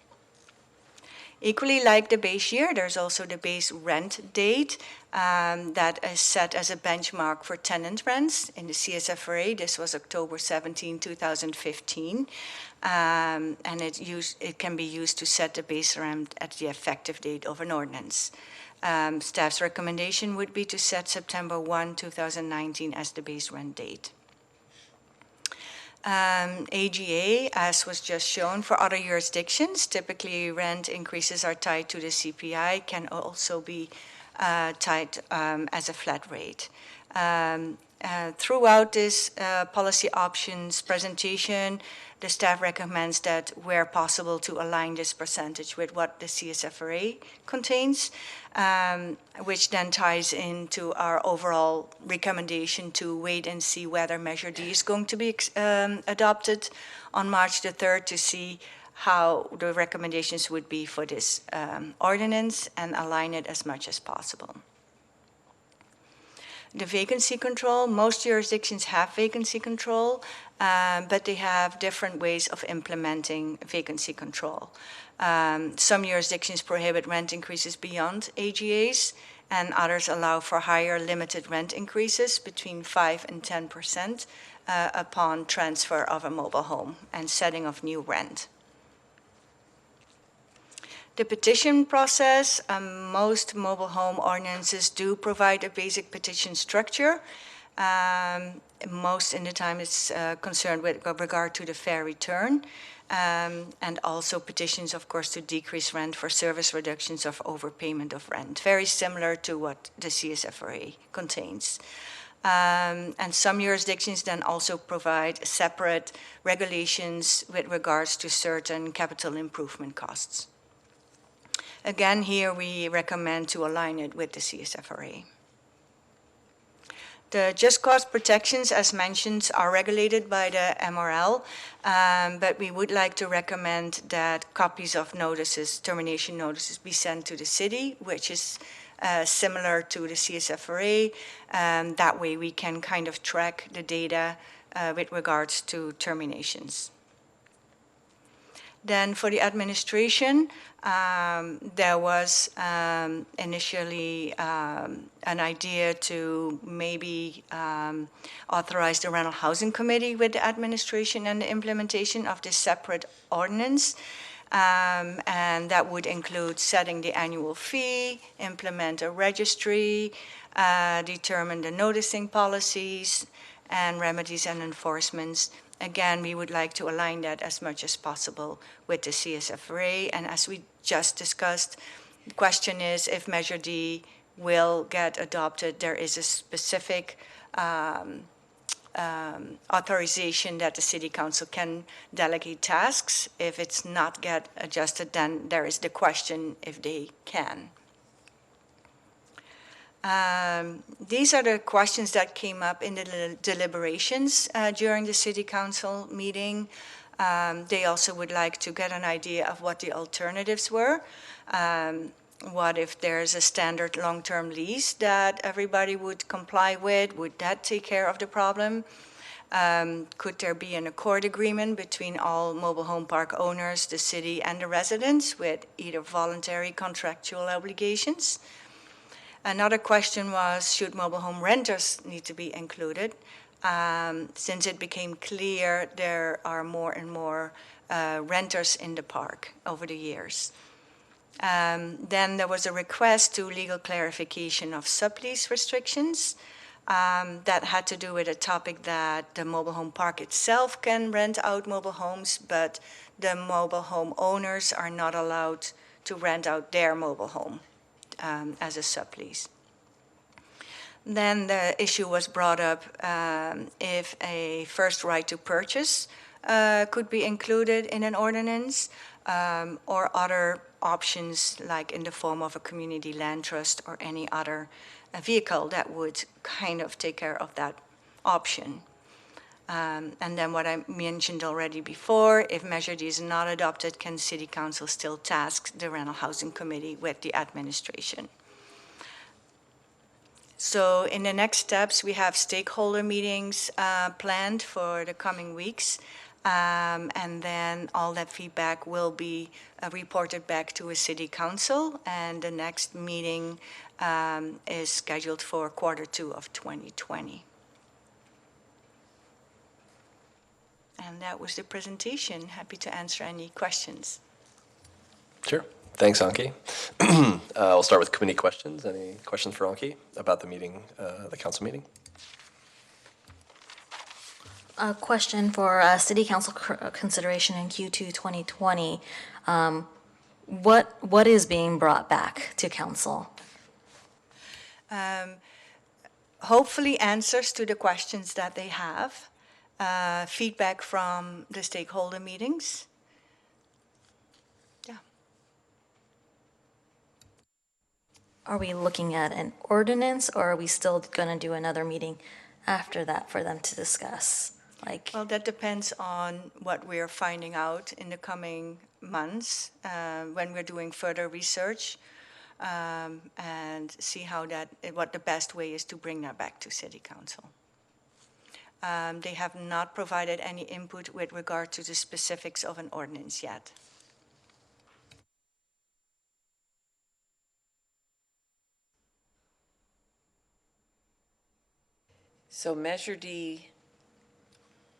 Equally like the base year, there's also the base rent date that is set as a benchmark for tenant rents. In the CSFRA, this was October 17, 2015. And it can be used to set the base rent at the effective date of an ordinance. Staff's recommendation would be to set September 1, 2019 as the base rent date. AGA, as was just shown for other jurisdictions, typically rent increases are tied to the CPI, can also be tied as a flat rate. Throughout this policy options presentation, the staff recommends that where possible to align this percentage with what the CSFRA contains, which then ties into our overall recommendation to wait and see whether Measure D is going to be adopted on March the 3rd to see how the recommendations would be for this ordinance and align it as much as possible. The vacancy control, most jurisdictions have vacancy control, but they have different ways of implementing vacancy control. Some jurisdictions prohibit rent increases beyond AGAs, and others allow for higher limited rent increases between 5 and 10% upon transfer of a mobile home and setting of new rent. The petition process, most mobile home ordinances do provide a basic petition structure. Most in the time it's concerned with regard to the fair return, and also petitions, of course, to decrease rent for service reductions of overpayment of rent, very similar to what the CSFRA contains. And some jurisdictions then also provide separate regulations with regards to certain capital improvement costs. Again, here we recommend to align it with the CSFRA. The just cause protections, as mentioned, are regulated by the MRL, but we would like to recommend that copies of notices, termination notices, be sent to the city, which is similar to the CSFRA. That way we can kind of track the data with regards to terminations. Then for the administration, there was initially an idea to maybe authorize the Rental Housing Committee with the administration and the implementation of this separate ordinance. And that would include setting the annual fee, implement a registry, determine the noticing policies, and remedies and enforcements. Again, we would like to align that as much as possible with the CSFRA. And as we just discussed, the question is if Measure D will get adopted, there is a specific authorization that the City Council can delegate tasks. If it's not get adjusted, then there is the question if they can. These are the questions that came up in the deliberations during the city council meeting. They also would like to get an idea of what the alternatives were. What if there's a standard long-term lease that everybody would comply with? Would that take care of the problem? Could there be an accord agreement between all mobile home park owners, the city, and the residents with either voluntary contractual obligations? Another question was, should mobile home renters need to be included? Since it became clear there are more and more renters in the park over the years. Then there was a request to legal clarification of sublease restrictions. That had to do with a topic that the mobile home park itself can rent out mobile homes, but the mobile home owners are not allowed to rent out their mobile home as a sublease. Then the issue was brought up if a first right to purchase could be included in an ordinance, or other options like in the form of a community land trust or any other vehicle that would kind of take care of that option. And then what I mentioned already before, if Measure D is not adopted, can City Council still task the Rental Housing Committee with the administration? So in the next steps, we have stakeholder meetings planned for the coming weeks. And then all that feedback will be reported back to a city council, and the next meeting is scheduled for Q2 of 2020. And that was the presentation. Happy to answer any questions. Sure. Thanks, Anki. We'll start with committee questions. Any questions for Anki about the meeting, the council meeting? A question for City Council consideration in Q2 2020. What is being brought back to Council? Hopefully answers to the questions that they have, feedback from the stakeholder meetings. Yeah. Are we looking at an ordinance, or are we still going to do another meeting after that for them to discuss? Well, that depends on what we're finding out in the coming months when we're doing further research and see what the best way is to bring that back to City Council. They have not provided any input with regard to the specifics of an ordinance yet. So Measure D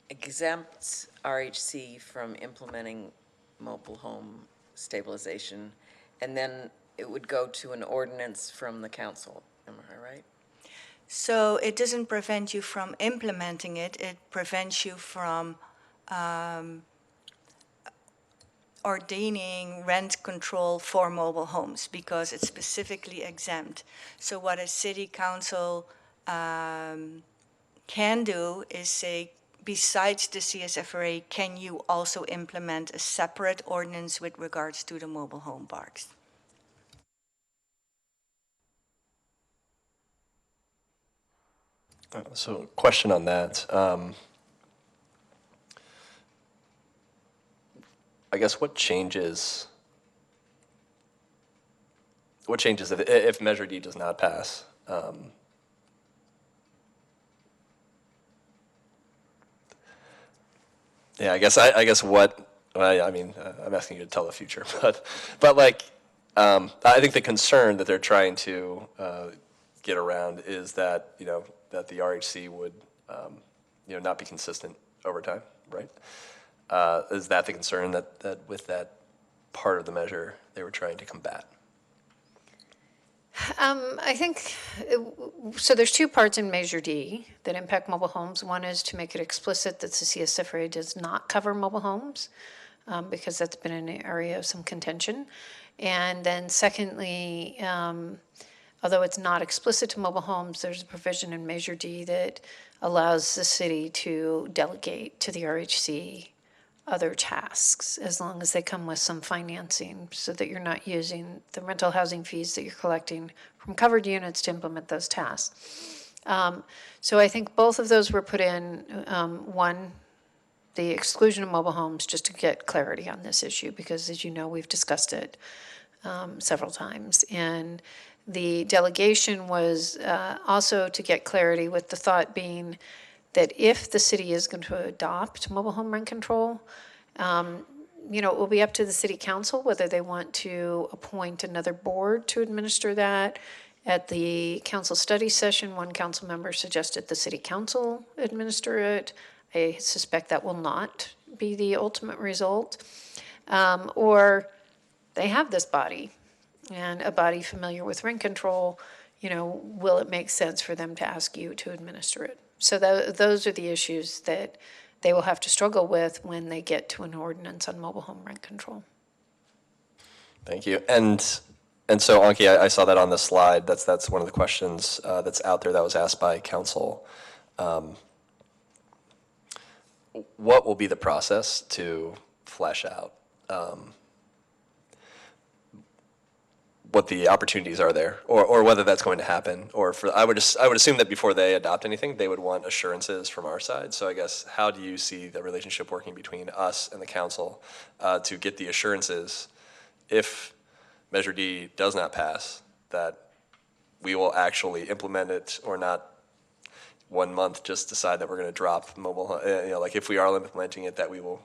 exempts RHC from implementing mobile home stabilization, and then it would go to an ordinance from the council. Am I right? So it doesn't prevent you from implementing it. It prevents you from ordaining rent control for mobile homes because it's specifically exempt. So what a city council can do is say, besides the CSFRA, can you also implement a separate ordinance with regards to the mobile home parks? So question on that. I guess what changes if Measure D does not pass? Yeah, I guess what, I mean, I'm asking you to tell the future, but like, I think the concern that they're trying to get around is that, that the RHC would, not be consistent over time, right? Is that the concern that with that part of the measure they were trying to combat? I think, so there's two parts in Measure D that impact mobile homes. One is to make it explicit that the CSFRA does not cover mobile homes, because that's been an area of some contention. And then secondly, although it's not explicit to mobile homes, there's a provision in Measure D that allows the city to delegate to the RHC other tasks, as long as they come with some financing, so that you're not using the rental housing fees that you're collecting from covered units to implement those tasks. So I think both of those were put in, one, the exclusion of mobile homes, just to get clarity on this issue, because as you know, we've discussed it several times. And the delegation was also to get clarity, with the thought being that if the city is going to adopt mobile home rent control, it will be up to the city council whether they want to appoint another board to administer that. At the council study session, one council member suggested the city council administer it. I suspect that will not be the ultimate result. Or they have this body, and a body familiar with rent control, will it make sense for them to ask you to administer it? So those are the issues that they will have to struggle with when they get to an ordinance on mobile home rent control. Thank you. And so, Anki, I saw that on the slide. That's one of the questions that's out there that was asked by council. What will be the process to flesh out what the opportunities are there, or whether that's going to happen? Or I would assume that before they adopt anything, they would want assurances from our side. So I guess, how do you see the relationship working between us and the council to get the assurances, if Measure D does not pass, that we will actually implement it, or not 1 month just decide that we're going to drop mobile, like if we are implementing it, that we will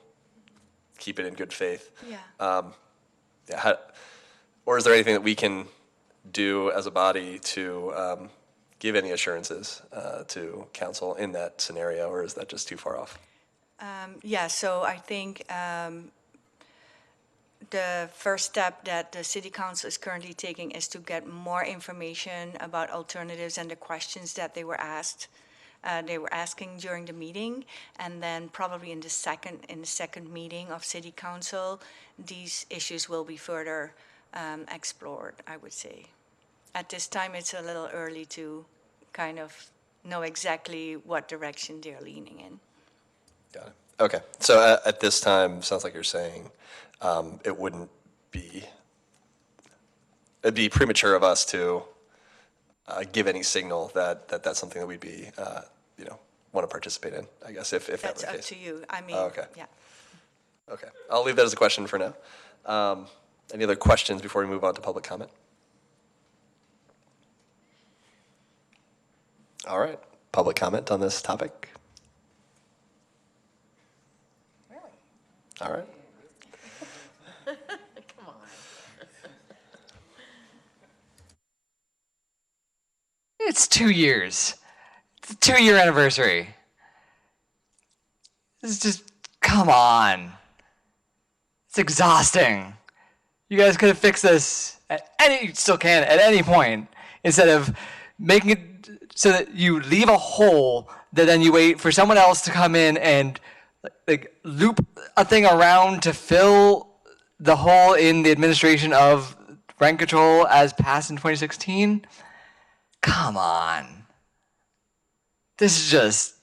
keep it in good faith? Yeah. Or is there anything that we can do as a body to give any assurances to council in that scenario, or is that just too far off? So I think the first step that the city council is currently taking is to get more information about alternatives and the questions that they were asked. They were asking during the meeting, and then probably in the second meeting of city council, these issues will be further explored, I would say. At this time, it's a little early to kind of know exactly what direction they're leaning in. Got it. Okay. So at this time, sounds like you're saying it'd be premature of us to give any signal that that's something that we'd be, want to participate in, I guess, if that were the case. That's up to you. I mean, okay. Yeah. Okay. I'll leave that as a question for now. Any other questions before we move on to public comment? All right. Public comment on this topic? Really? All right. Come on. It's 2 years. It's a 2-year anniversary. It's just, come on. It's exhausting. You guys could have fixed this you still can at any point, instead of making it so that you leave a hole that then you wait for someone else to come in and loop a thing around to fill the hole in the administration of rent control as passed in 2016. Come on. This is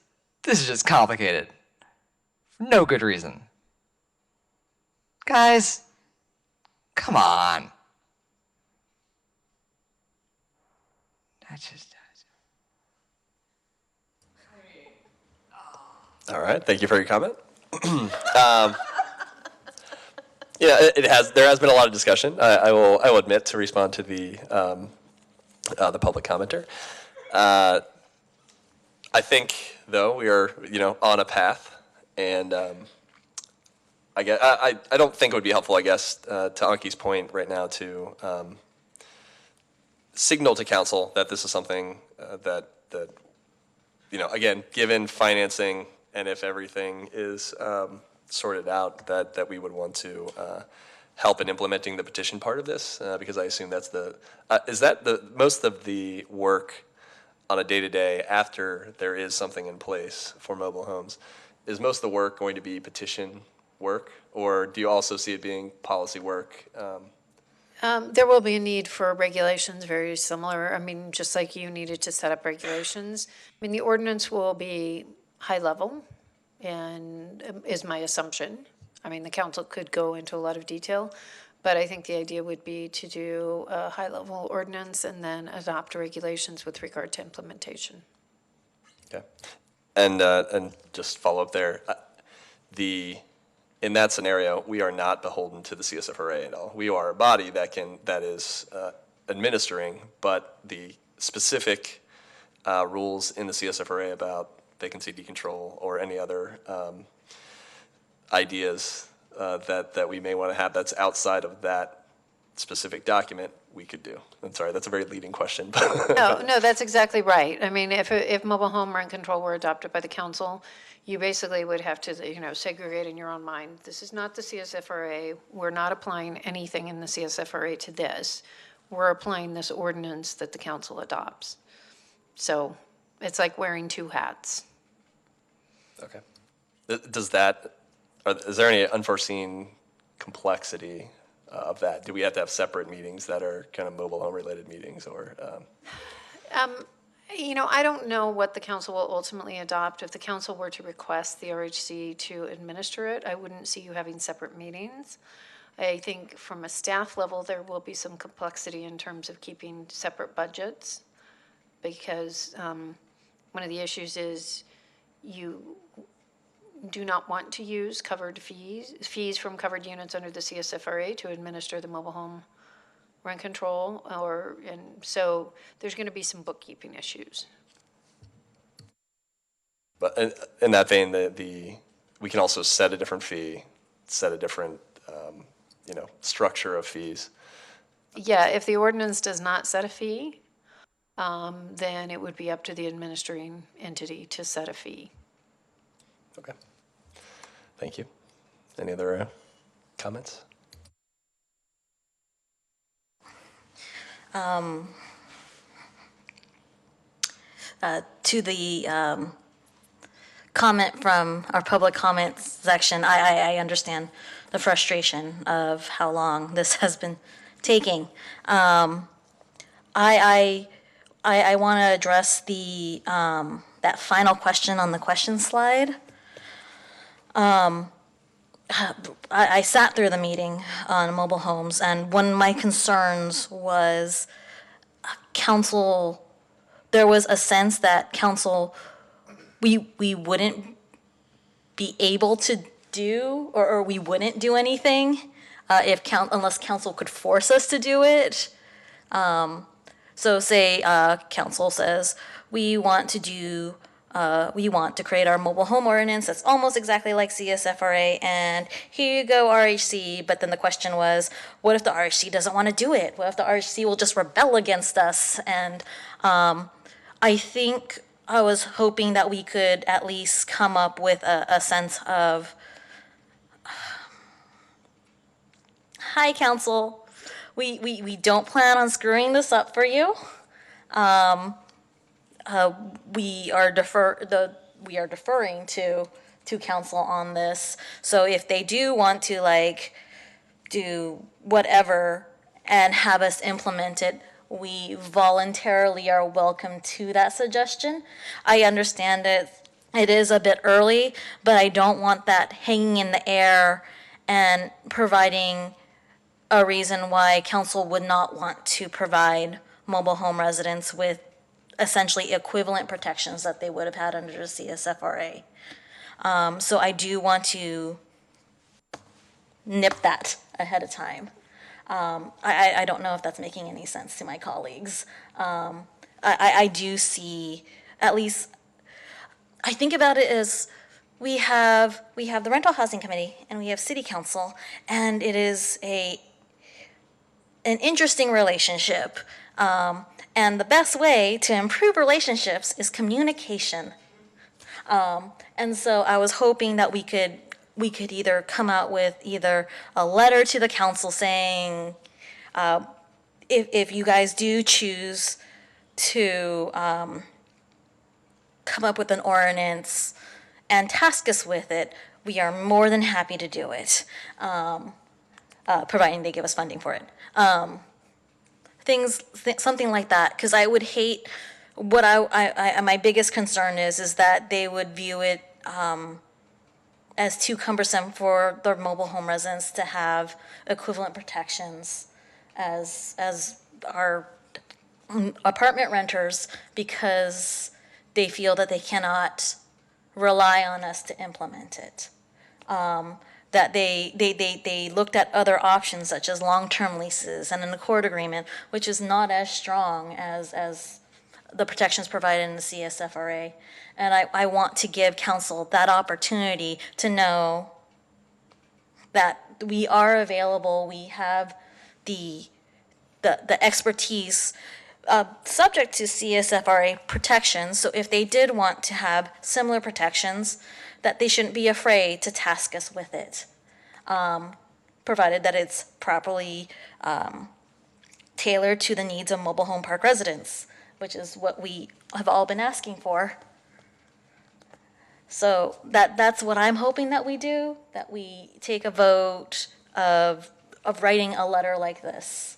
just complicated. For no good reason. Guys, come on. All right. Thank you for your comment. There has been a lot of discussion. I will admit, to respond to the public commenter. I think, though, we are on a path, and I don't think it would be helpful, I guess, to Anki's point right now, to signal to council that this is something that again, given financing and if everything is sorted out, that we would want to help in implementing the petition part of this, because I assume that's is that the most of the work on a day-to-day after there is something in place for mobile homes. Is most of the work going to be petition work, or do you also see it being policy work? There will be a need for regulations very similar. I mean, just like you needed to set up regulations. I mean, the ordinance will be high level, and is my assumption. I mean, the council could go into a lot of detail, but I think the idea would be to do a high-level ordinance and then adopt regulations with regard to implementation. Okay. And just follow up there, in that scenario, we are not beholden to the CSFRA at all. We are a body that is administering, but the specific rules in the CSFRA about vacancy decontrol or any other ideas that we may want to have that's outside of that specific document, we could do. I'm sorry, that's a very leading question. No, that's exactly right. I mean, if mobile home rent control were adopted by the council, you basically would have to, segregate in your own mind. This is not the CSFRA. We're not applying anything in the CSFRA to this. We're applying this ordinance that the council adopts. So it's like wearing two hats. Okay. Is there any unforeseen complexity of that? Do we have to have separate meetings that are kind of mobile home related meetings or? I don't know what the council will ultimately adopt. If the council were to request the RHC to administer it, I wouldn't see you having separate meetings. I think from a staff level, there will be some complexity in terms of keeping separate budgets because one of the issues is you do not want to use covered fees from covered units under the CSFRA to administer the mobile home rent control, and so there's going to be some bookkeeping issues. But in that vein, we can also set a different fee, set a different structure of fees. Yeah, if the ordinance does not set a fee, then it would be up to the administering entity to set a fee. Okay. Thank you. Any other comments? To the comment from our public comments section, I understand the frustration of how long this has been taking. I want to address the that final question on the question slide. I sat through the meeting on mobile homes, and one of my concerns was council. There was a sense that council, we wouldn't be able to do, or we wouldn't do anything unless council could force us to do it. So say council says we want to create our mobile home ordinance that's almost exactly like CSFRA, and here you go, RHC. But then the question was, what if the RHC doesn't want to do it? What if the RHC will just rebel against us? And I think I was hoping that we could at least come up with a sense of, hi, council, we don't plan on screwing this up for you. We are deferring to council on this. So if they do want to do whatever and have us implement it, we voluntarily are welcome to that suggestion. I understand it is a bit early, but I don't want that hanging in the air and providing a reason why council would not want to provide mobile home residents with essentially equivalent protections that they would have had under the CSFRA. So I do want to nip that ahead of time. I don't know if that's making any sense to my colleagues. I do see, at least, I think about it as we have the rental housing committee and we have city council, and it is an interesting relationship. And the best way to improve relationships is communication. And so I was hoping that we could either come out with either a letter to the council saying, if you guys do choose to come up with an ordinance and task us with it, we are more than happy to do it, providing they give us funding for it. Something like that, because I would hate, my biggest concern is that they would view it as too cumbersome for their mobile home residents to have equivalent protections as our apartment renters, because they feel that they cannot rely on us to implement it. That they looked at other options such as long-term leases and an accord agreement, which is not as strong as the protections provided in the CSFRA. And I want to give council that opportunity to know that we are available, we have the expertise, subject to CSFRA protections. So if they did want to have similar protections, that they shouldn't be afraid to task us with it, provided that it's properly tailored to the needs of mobile home park residents, which is what we have all been asking for. So that's what I'm hoping that we do, that we take a vote of writing a letter like this.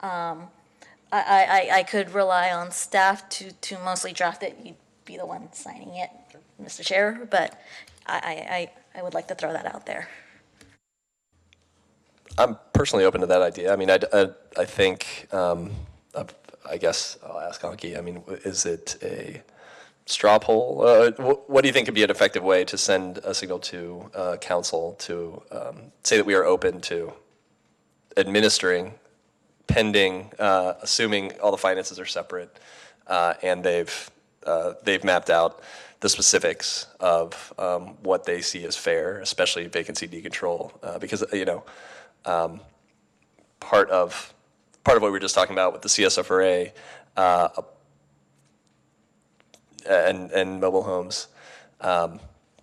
I could rely on staff to mostly draft it. You'd be the one signing it, Mr. Chair, but I would like to throw that out there. I'm personally open to that idea. I mean, I think, I guess I'll ask Anki, I mean, is it a straw poll? What do you think could be an effective way to send a signal to council to say that we are open to administering pending, assuming all the finances are separate, and they've mapped out the specifics of what they see as fair, especially vacancy decontrol, because part of what we were just talking about with the CSFRA and mobile homes,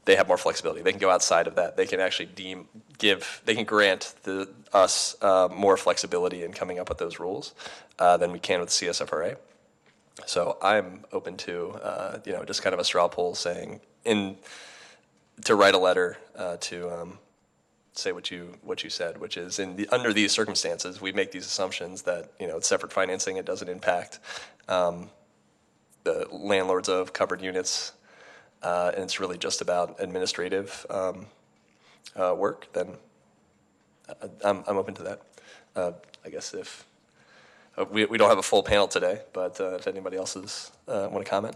they have more flexibility. They can go outside of that. They can actually they can grant us more flexibility in coming up with those rules than we can with the CSFRA. So I'm open to, just kind of a straw poll saying to write a letter to say what you said, which is under these circumstances, we make these assumptions that, it's separate financing, it doesn't impact the landlords of covered units, and it's really just about administrative work, then I'm open to that. I guess if we don't have a full panel today, but if anybody else want to comment.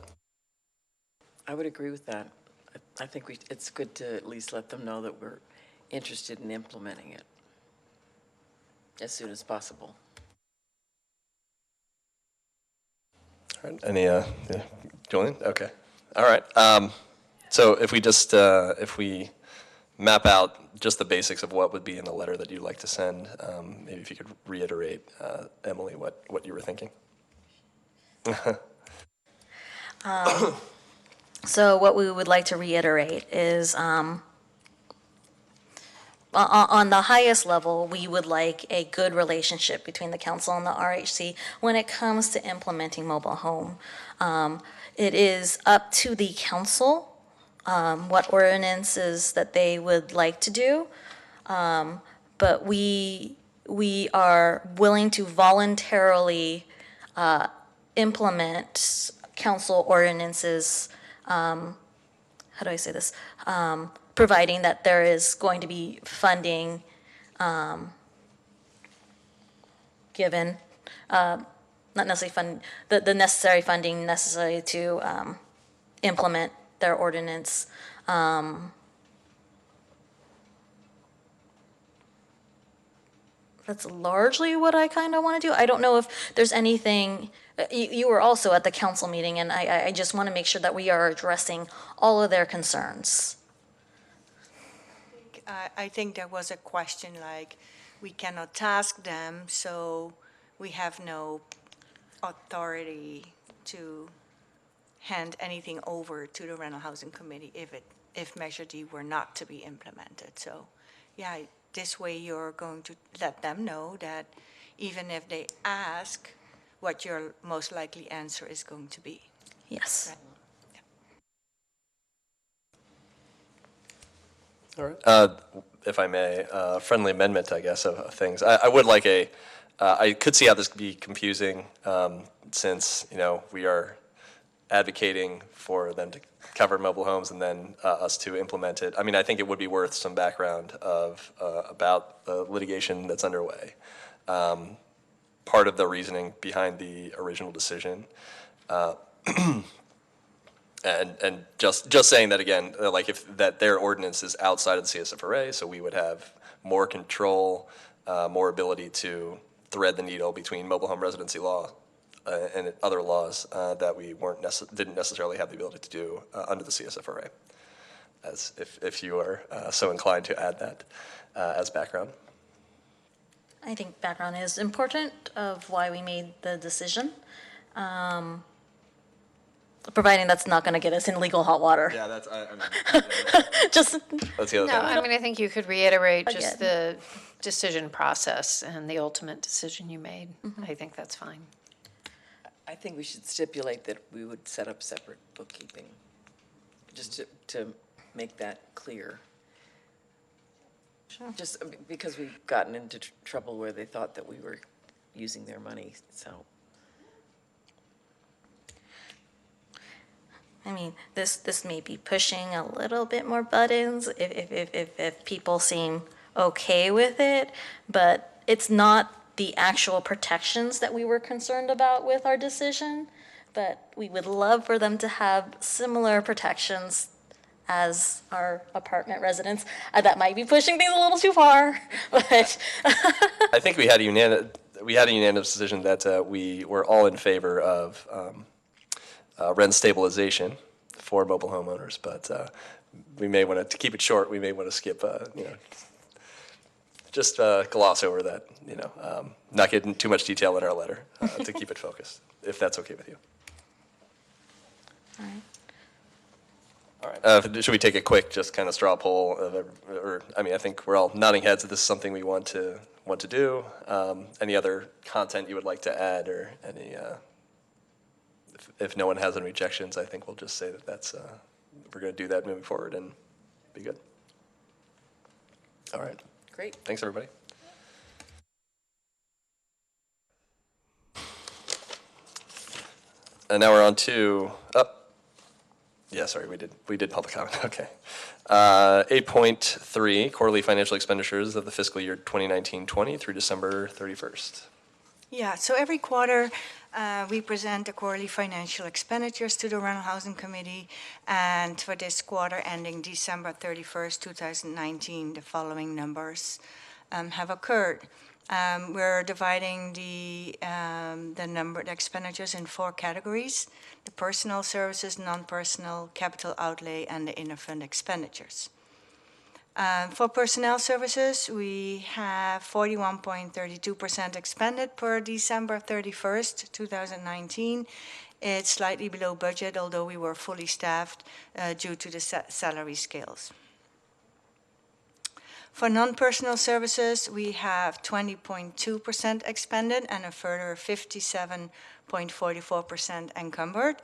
I would agree with that. I think it's good to at least let them know that we're interested in implementing it as soon as possible. All right. Any, Julian? Okay. All right. So if we just, if we map out just the basics of what would be in the letter that you'd like to send, maybe if you could reiterate, Emily, what you were thinking. So what we would like to reiterate is, on the highest level, we would like a good relationship between the council and the RHC when it comes to implementing mobile home. It is up to the council what ordinances that they would like to do, but we are willing to voluntarily implement council ordinances. How do I say this? Providing that there is going to be funding given, not necessarily the necessary funding necessary to implement their ordinance. That's largely what I kind of want to do. I don't know if there's anything, you were also at the council meeting, and I just want to make sure that we are addressing all of their concerns. I think there was a question like, we cannot task them, so we have no authority to hand anything over to the Rental Housing Committee if Measure D were not to be implemented. So, yeah, this way you're going to let them know that even if they ask, what your most likely answer is going to be. Yes. Right. All right. If I may, friendly amendment, I guess, of things. I would like I could see how this could be confusing since, we are advocating for them to cover mobile homes and then us to implement it. I mean, I think it would be worth some background of about the litigation that's underway. Part of the reasoning behind the original decision. And just saying that again, like if that their ordinance is outside of the CSFRA, so we would have more control, more ability to thread the needle between mobile home residency law and other laws that we didn't necessarily have the ability to do under the CSFRA. As if you are so inclined to add that as background. I think background is important of why we made the decision. Providing that's not going to get us in legal hot water. Yeah, that's Just that's the other No, thing. I mean, I think you could reiterate just Again. the decision process and the ultimate decision you made. I think that's fine. I think we should stipulate that we would set up separate bookkeeping, just to make that clear. Sure. Just because we've gotten into trouble where they thought that we were using their money, so. I mean, this may be pushing a little bit more buttons if people seem okay with it, but it's not the actual protections that we were concerned about with our decision, but we would love for them to have similar protections as our apartment residents. That might be pushing things a little too far, but I think we had a unanimous decision that we were all in favor of rent stabilization for mobile homeowners, but we may want to keep it short. We may want to skip, just gloss over that, not get into too much detail in our letter to keep it focused, if that's okay with you. all right. All right. Should we take a quick, just kind of straw poll? I think we're all nodding heads that this is something we want to do. Any other content you would like to add, or any? If no one has any objections, I think we'll just say that that's we're going to do that moving forward and be good. All right. Great. Thanks, everybody. And now we're on to, yeah, sorry, we did public comment, okay. 8.3, quarterly financial expenditures of the fiscal year 2019-20 through December 31st. Yeah, so every quarter, we present the quarterly financial expenditures to the Rental Housing Committee, and for this quarter ending December 31st, 2019, the following numbers have occurred. We're dividing the expenditures in 4 categories: the personal services, non-personal, capital outlay, and the inter-fund expenditures. For personnel services, we have 41.32% expended per December 31st, 2019. It's slightly below budget, although we were fully staffed due to the salary scales. For non-personal services, we have 20.2% expended and a further 57.44% encumbered.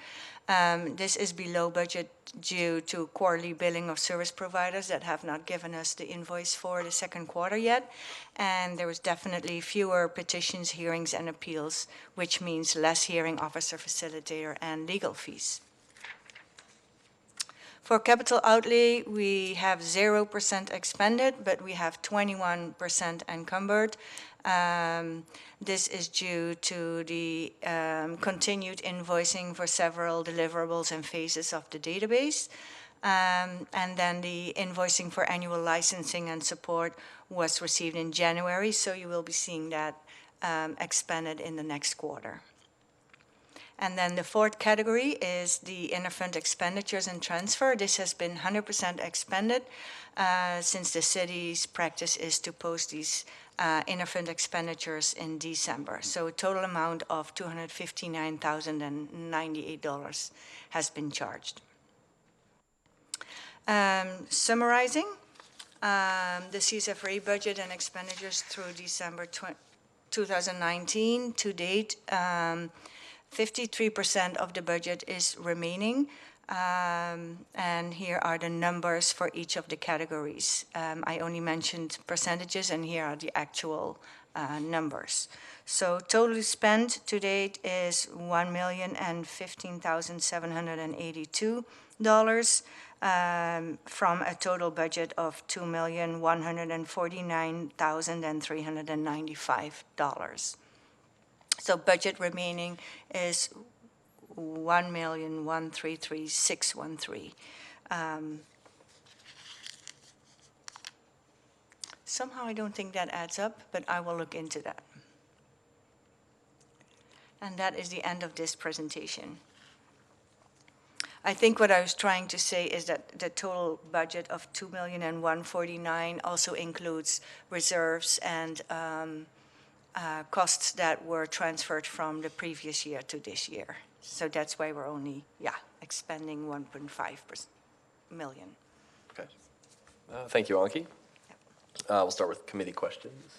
This is below budget due to quarterly billing of service providers that have not given us the invoice for the second quarter yet. And there was definitely fewer petitions, hearings, and appeals, which means less hearing officer, facilitator, and legal fees. For capital outlay, we have 0% expended, but we have 21% encumbered. This is due to the continued invoicing for several deliverables and phases of the database. And then the invoicing for annual licensing and support was received in January, so you will be seeing that expended in the next quarter. And then the 4th category is the inter-fund expenditures and transfer. This has been 100% expended since the city's practice is to post these inter-fund expenditures in December. So a total amount of $259,098 has been charged. Summarizing, the CSFRA budget and expenditures through December 2019 to date, 53% of the budget is remaining. And here are the numbers for each of the categories. I only mentioned percentages, and here are the actual numbers. So total spent to date is $1,015,782 from a total budget of $2,149,395. So budget remaining is $1,133,613. Somehow I don't think that adds up, but I will look into that. And that is the end of this presentation. I think what I was trying to say is that the total budget of $2,149,000 also includes reserves and costs that were transferred from the previous year to this year. So that's why we're only, expending 1.5 million. Okay. Thank you, Anki. We'll start with committee questions.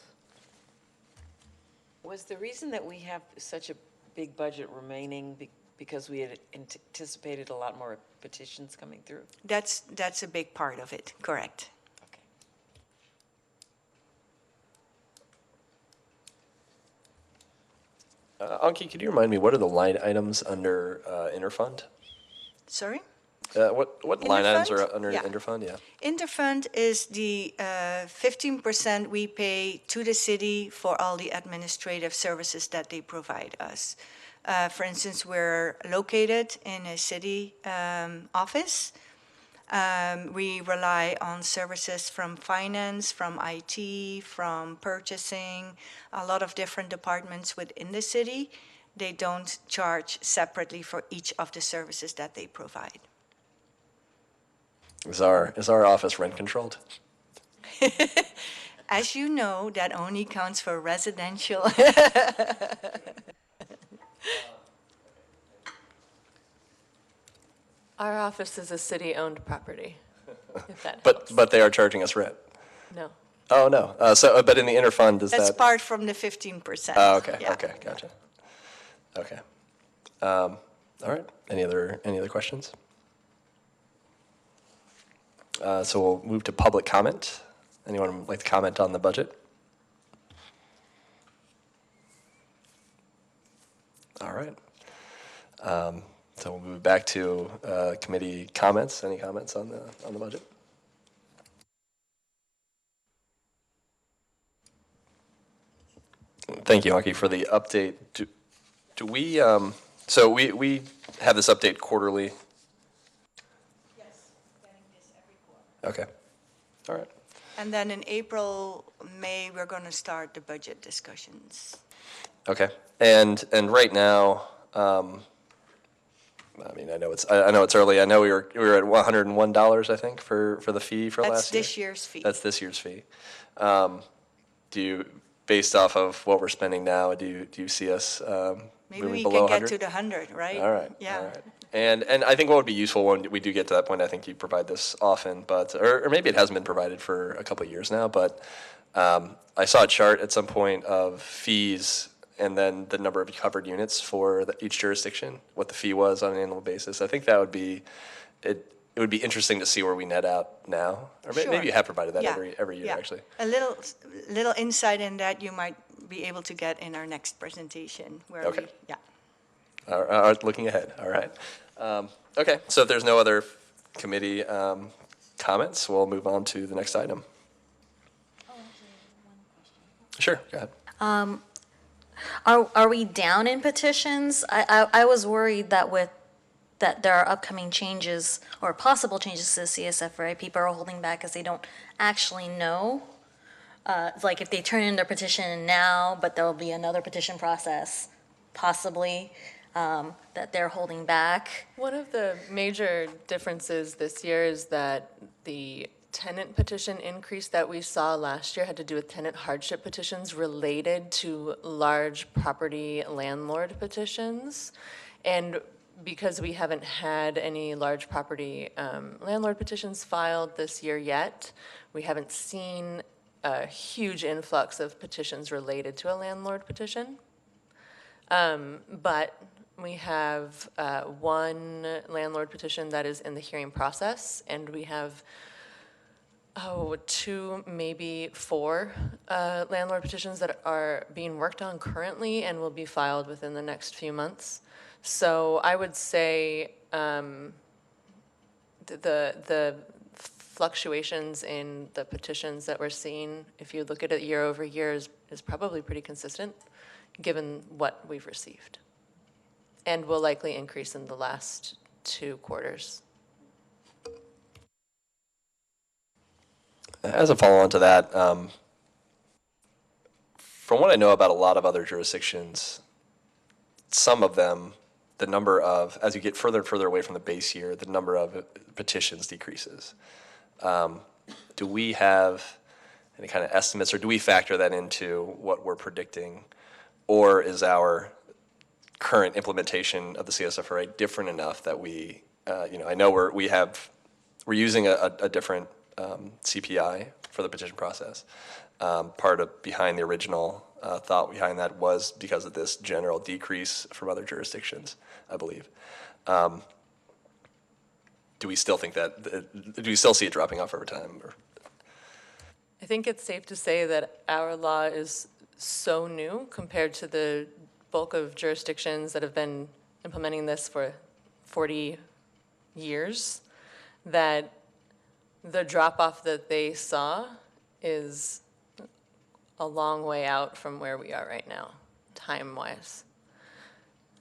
Was the reason that we have such a big budget remaining because we had anticipated a lot more petitions coming through? That's a big part of it, correct. Anki, could you remind me, what are the line items under interfund? Sorry? What line items are Interfund? under Yeah. interfund? Yeah. Interfund is the 15% we pay to the city for all the administrative services that they provide us. For instance, we're located in a city office. We rely on services from finance, from IT, from purchasing, a lot of different departments within the city. They don't charge separately for each of the services that they provide. Is our office rent controlled? As you know, that only counts for residential. Our office is a city-owned property, if that But helps. but they are charging us rent. No. Oh no. But in the interfund, is That's that? part from the 15%. Oh, okay. Yeah. Okay. Gotcha. Okay. All right. Any other questions? So we'll move to public comment. Anyone like to comment on the budget? All right. So we'll move back to committee comments. Any comments on the budget? Thank you, Anki, for the update. Do we? So we have this update quarterly. Yes, getting this every quarter. Okay. All right. And then in April, May, we're going to start the budget discussions. Okay. And right now, I mean, I know it's early. I know we were at $101, I think, for the fee for That's last year. this year's fee. That's this year's fee. Do you, based off of what we're spending now, do you see us Maybe moving we below can 100? get to the 100, right? All right. Yeah. All right. And I think what would be useful when we do get to that point, I think you provide this often, but or maybe it hasn't been provided for a couple of years now, but I saw a chart at some point of fees and then the number of covered units for each jurisdiction, what the fee was on an annual basis. I think that would be it would be interesting to see where we net out now, or Sure. maybe you have provided that Yeah. every year Yeah. actually. A little insight in that you might be able to get in our next presentation. Where Okay. Yeah. All right, looking ahead. All right. Okay. So if there's no other committee comments, we'll move on to the next item. Sure. Go ahead. Are we down in petitions? I was worried that there are upcoming changes or possible changes to the CSFRA. People are holding back because they don't actually know. Like if they turn in their petition now, but there'll be another petition process, possibly, that they're holding back. One of the major differences this year is that the tenant petition increase that we saw last year had to do with tenant hardship petitions related to large property landlord petitions. And because we haven't had any large property landlord petitions filed this year yet, we haven't seen a huge influx of petitions related to a landlord petition. But we have one landlord petition that is in the hearing process, and we have, two, maybe four landlord petitions that are being worked on currently and will be filed within the next few months. So I would say the fluctuations in the petitions that we're seeing, if you look at it year over year, is probably pretty consistent, given what we've received. And will likely increase in the last 2 quarters. As a follow-on to that, from what I know about a lot of other jurisdictions, some of them, the number of, as you get further and further away from the base year, the number of petitions decreases. Do we have any kind of estimates, or do we factor that into what we're predicting? Or is our current implementation of the CSFRA different enough that we, I know we're using a different CPI for the petition process. Behind the original thought behind that was because of this general decrease from other jurisdictions, I believe. Do we still think that, do we still see it dropping off over time? Or? I think it's safe to say that our law is so new compared to the bulk of jurisdictions that have been implementing this for 40 years, that the drop-off that they saw is a long way out from where we are right now, time-wise.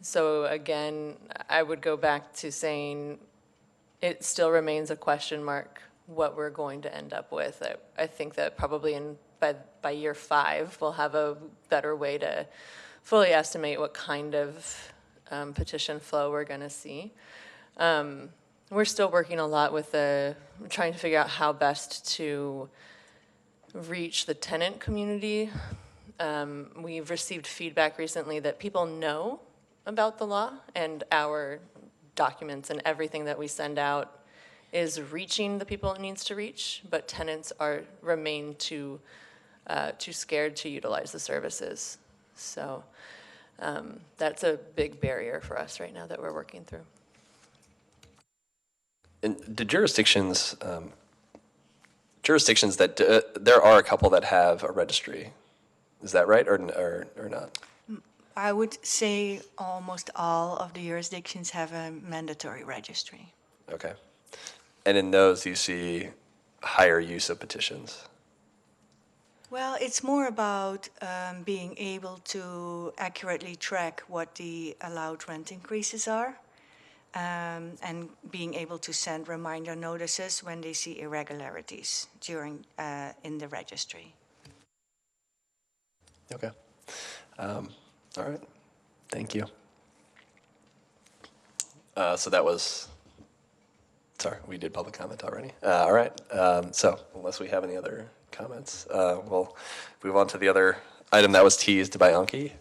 So again, I would go back to saying it still remains a question mark what we're going to end up with. I think that probably by year 5, we'll have a better way to fully estimate what kind of petition flow we're going to see. We're still working a lot with trying to figure out how best to reach the tenant community. We've received feedback recently that people know about the law, and our documents and everything that we send out is reaching the people it needs to reach, but tenants remain too scared to utilize the services. So that's a big barrier for us right now that we're working through. And the jurisdictions that, there are a couple that have a registry. Is that right, or not? I would say almost all of the jurisdictions have a mandatory registry. Okay. And in those, you see higher use of petitions? Well, it's more about being able to accurately track what the allowed rent increases are, and being able to send reminder notices when they see irregularities in the registry. Okay. All right. Thank you. So that was, sorry, we did public comment already. All right. So unless we have any other comments, we'll move on to the other item that was teased by Anki.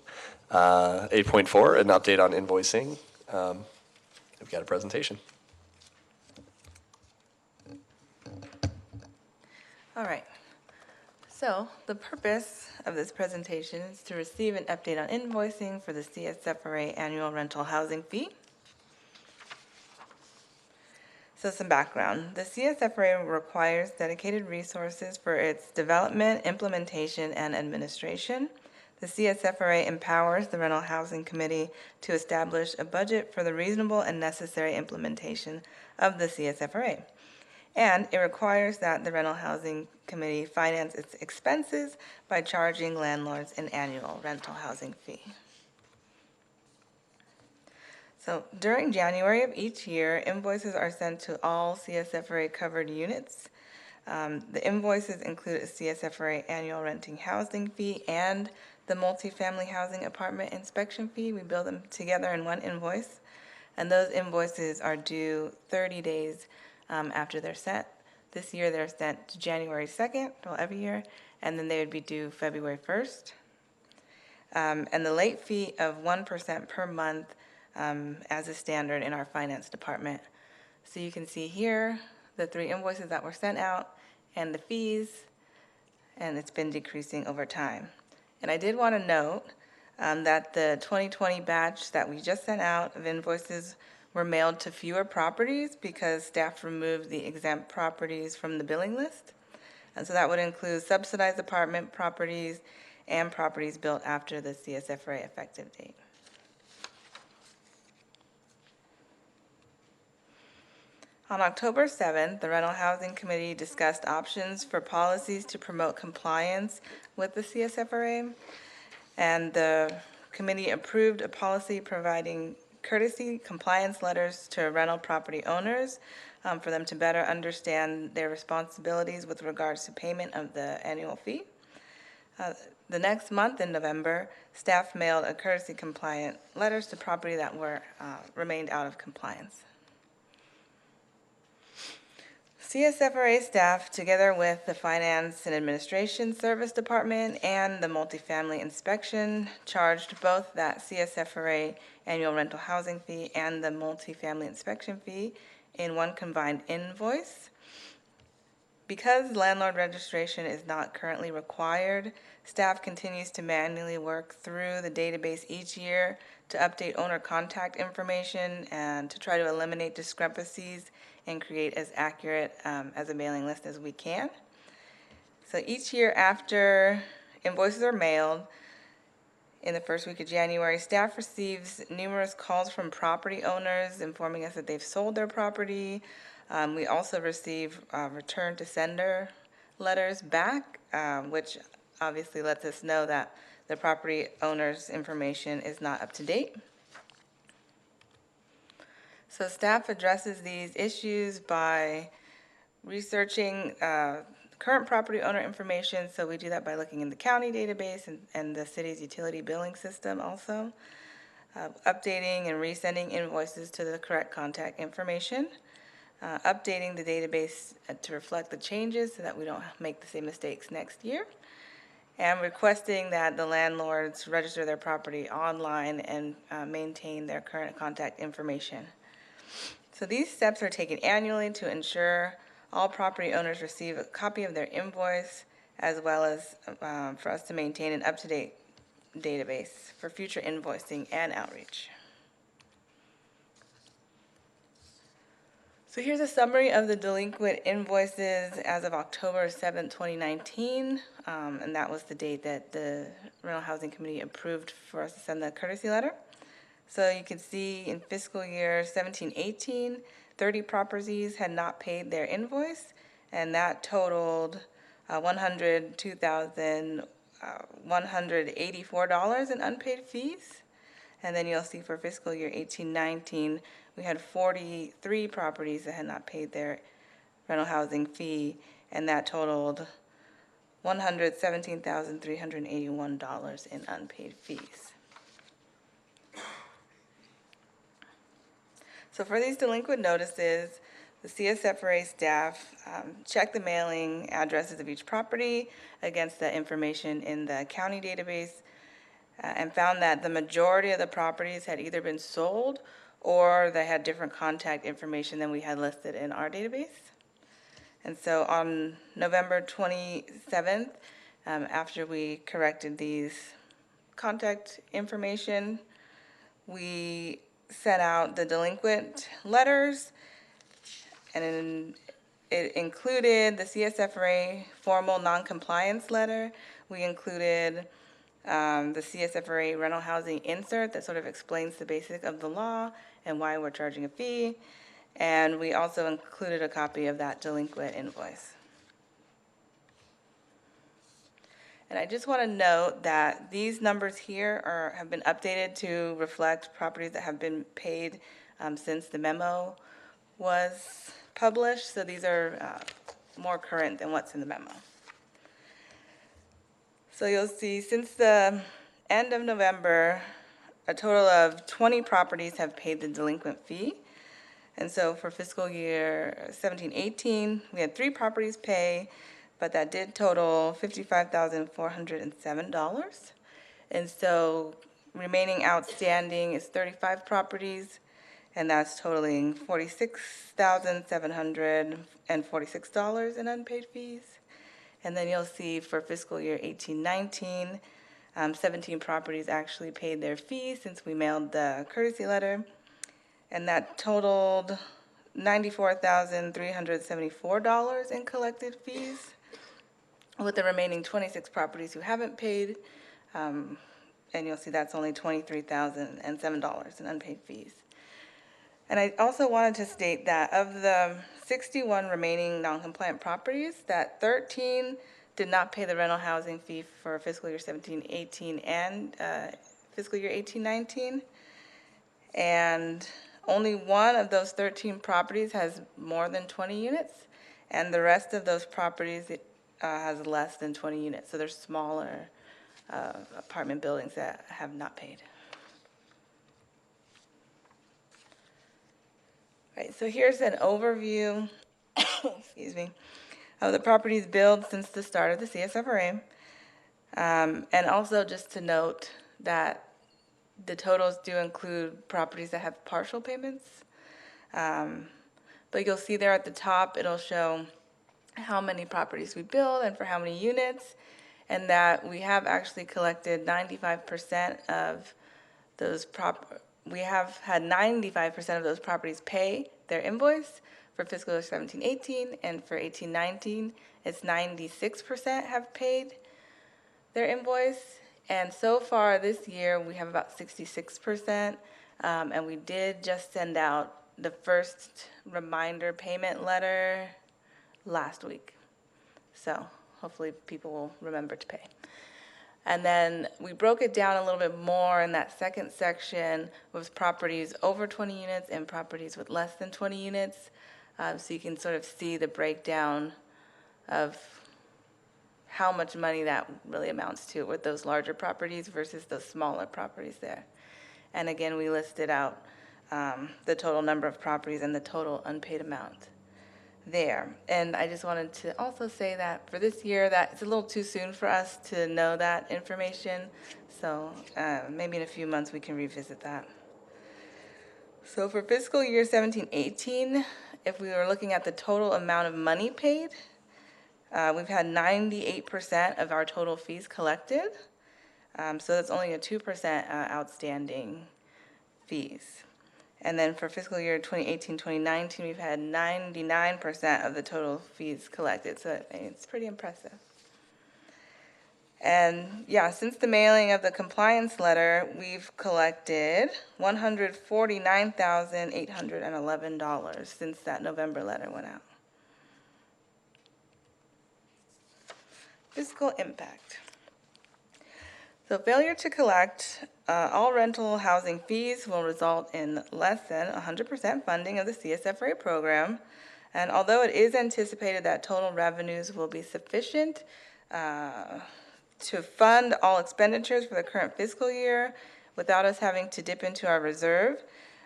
8.4, an update on invoicing. We've got a presentation. All right. So the purpose of this presentation is to receive an update on invoicing for the CSFRA annual rental housing fee. So some background. The CSFRA requires dedicated resources for its development, implementation, and administration. The CSFRA empowers the Rental Housing Committee to establish a budget for the reasonable and necessary implementation of the CSFRA. And it requires that the Rental Housing Committee finance its expenses by charging landlords an annual rental housing fee. So during January of each year, invoices are sent to all CSFRA covered units. The invoices include a CSFRA annual renting housing fee and the multifamily housing apartment inspection fee. We bill them together in one invoice, and those invoices are due 30 days after they're sent. This year they're sent January 2nd, well, every year, and then they would be due February 1st. And the late fee of 1% per month as a standard in our finance department. So you can see here the 3 invoices that were sent out and the fees, and it's been decreasing over time. And I did want to note that the 2020 batch that we just sent out of invoices were mailed to fewer properties because staff removed the exempt properties from the billing list. And so that would include subsidized apartment properties and properties built after the CSFRA effective date. On October 7th, the Rental Housing Committee discussed options for policies to promote compliance with the CSFRA, and the committee approved a policy providing courtesy compliance letters to rental property owners for them to better understand their responsibilities with regards to payment of the annual fee. The next month in November, staff mailed a courtesy compliant letters to property that remained out of compliance. CSFRA staff, together with the Finance and Administration Service Department and the Multifamily Inspection, charged both that CSFRA annual rental housing fee and the multifamily inspection fee in one combined invoice. Because landlord registration is not currently required, staff continues to manually work through the database each year to update owner contact information and to try to eliminate discrepancies and create as accurate as a mailing list as we can. So each year after invoices are mailed, in the first week of January, staff receives numerous calls from property owners informing us that they've sold their property. We also receive return to sender letters back, which obviously lets us know that the property owner's information is not up to date. So staff addresses these issues by researching current property owner information. So we do that by looking in the county database and the city's utility billing system also. Updating and resending invoices to the correct contact information. Updating the database to reflect the changes so that we don't make the same mistakes next year. And requesting that the landlords register their property online and maintain their current contact information. So these steps are taken annually to ensure all property owners receive a copy of their invoice, as well as for us to maintain an up-to-date database for future invoicing and outreach. So here's a summary of the delinquent invoices as of October 7, 2019, and that was the date that the Rental Housing Committee approved for us to send the courtesy letter. So you can see in fiscal year 17-18, 30 properties had not paid their invoice, and that totaled $102,184 in unpaid fees. And then you'll see for fiscal year 18-19, we had 43 properties that had not paid their rental housing fee, and that totaled $117,381 in unpaid fees. So for these delinquent notices, the CSFRA staff checked the mailing addresses of each property against the information in the county database and found that the majority of the properties had either been sold or they had different contact information than we had listed in our database. And so on November 27th, after we corrected these contact information, we sent out the delinquent letters, and it included the CSFRA formal noncompliance letter. We included the CSFRA rental housing insert that sort of explains the basics of the law and why we're charging a fee. And we also included a copy of that delinquent invoice. And I just want to note that these numbers here have been updated to reflect properties that have been paid since the memo was published. So these are more current than what's in the memo. So you'll see since the end of November, a total of 20 properties have paid the delinquent fee. And so for fiscal year 17-18, we had 3 properties pay, but that did total $55,407. And so remaining outstanding is 35 properties, and that's totaling $46,746 in unpaid fees. And then you'll see for fiscal year 18-19, 17 properties actually paid their fees since we mailed the courtesy letter, and that totaled $94,374 in collected fees, with the remaining 26 properties who haven't paid, and you'll see that's only $23,007 in unpaid fees. And I also wanted to state that of the 61 remaining non-compliant properties, that 13 did not pay the rental housing fee for fiscal year 17-18 and fiscal year 18-19. And only one of those 13 properties has more than 20 units, and the rest of those properties has less than 20 units. So they're smaller apartment buildings that have not paid. Right, so here's an overview, excuse me, of the properties billed since the start of the CSFRA. And also just to note that the totals do include properties that have partial payments. But you'll see there at the top, it'll show how many properties we billed and for how many units, and that we have actually collected 95% of those we have had 95% of those properties pay their invoice for fiscal year 17-18, and for 18-19, it's 96% have paid their invoice. And so far this year, we have about 66%, and we did just send out the first reminder payment letter last week. So hopefully people will remember to pay. And then we broke it down a little bit more in that second section with properties over 20 units and properties with less than 20 units. So you can sort of see the breakdown of how much money that really amounts to with those larger properties versus those smaller properties there. And again, we listed out the total number of properties and the total unpaid amount there. And I just wanted to also say that for this year, that it's a little too soon for us to know that information. So maybe in a few months we can revisit that. So for fiscal year 17-18, if we were looking at the total amount of money paid, we've had 98% of our total fees collected. So that's only a 2% outstanding fees. And then for fiscal year 2018-2019, we've had 99% of the total fees collected. So it's pretty impressive. And yeah, since the mailing of the compliance letter, we've collected $149,811 since that November letter went out. Fiscal impact. So failure to collect all rental housing fees will result in less than 100% funding of the CSFRA program. And although it is anticipated that total revenues will be sufficient to fund all expenditures for the current fiscal year without us having to dip into our reserve,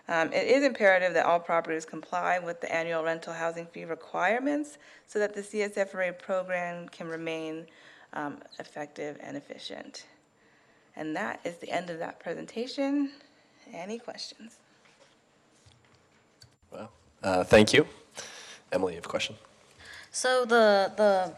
it is imperative that all properties comply with the annual rental housing fee requirements so that the CSFRA program can remain effective and efficient. And that is the end of that presentation. Any questions? Well, thank you. Emily, you have a question? So the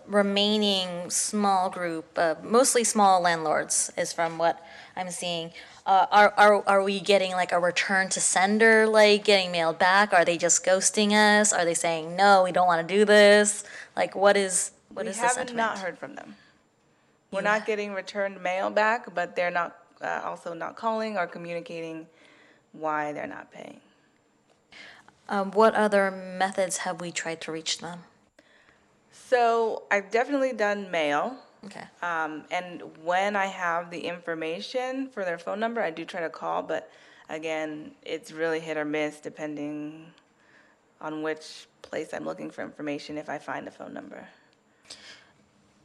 remaining small group, mostly small landlords, is from what I'm seeing. Are we getting like a return to sender, like getting mailed back? Are they just ghosting us? Are they saying no, we don't want to do this? Like what is the sentiment? We haven't not heard from them. We're not getting returned mail back, but they're not also not calling or communicating why they're not paying. What other methods have we tried to reach them? So I've definitely done mail. Okay. And when I have the information for their phone number, I do try to call, but again, it's really hit or miss depending on which place I'm looking for information if I find a phone number.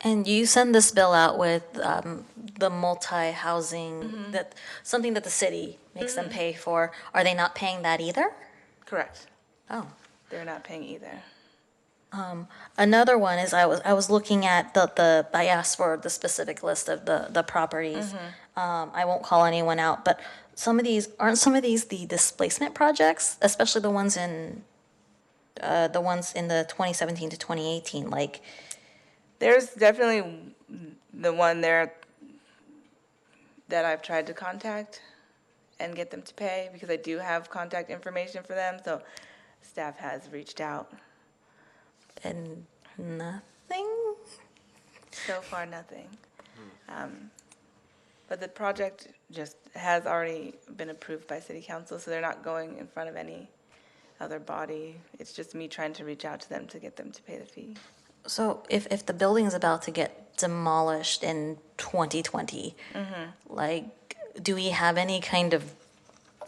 And you send this bill out with the multi-housing, that something that the city makes them pay for. Are they not paying that either? Correct. Oh. They're not paying either. Another one is I was looking at I asked for the specific list of the properties. I won't call anyone out, but aren't some of these the displacement projects, especially the ones in the 2017 to 2018, like. There's definitely the one there that I've tried to contact and get them to pay, because I do have contact information for them, so staff has reached out. And nothing? So far, nothing. But the project just has already been approved by city council, so they're not going in front of any other body. It's just me trying to reach out to them to get them to pay the fee. So if the building's about to get demolished in 2020, like, do we have any kind of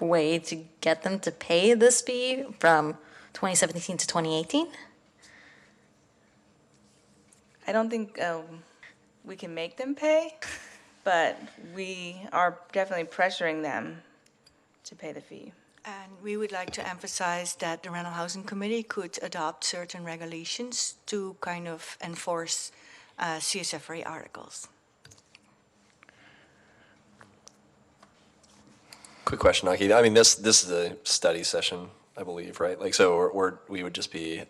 way to get them to pay this fee from 2017 to 2018? I don't think we can make them pay, but we are definitely pressuring them to pay the fee. And we would like to emphasize that the Rental Housing Committee could adopt certain regulations to kind of enforce CSFRA articles. Quick question, Aki. I mean, this is a study session, I believe, right? Like, so we would just be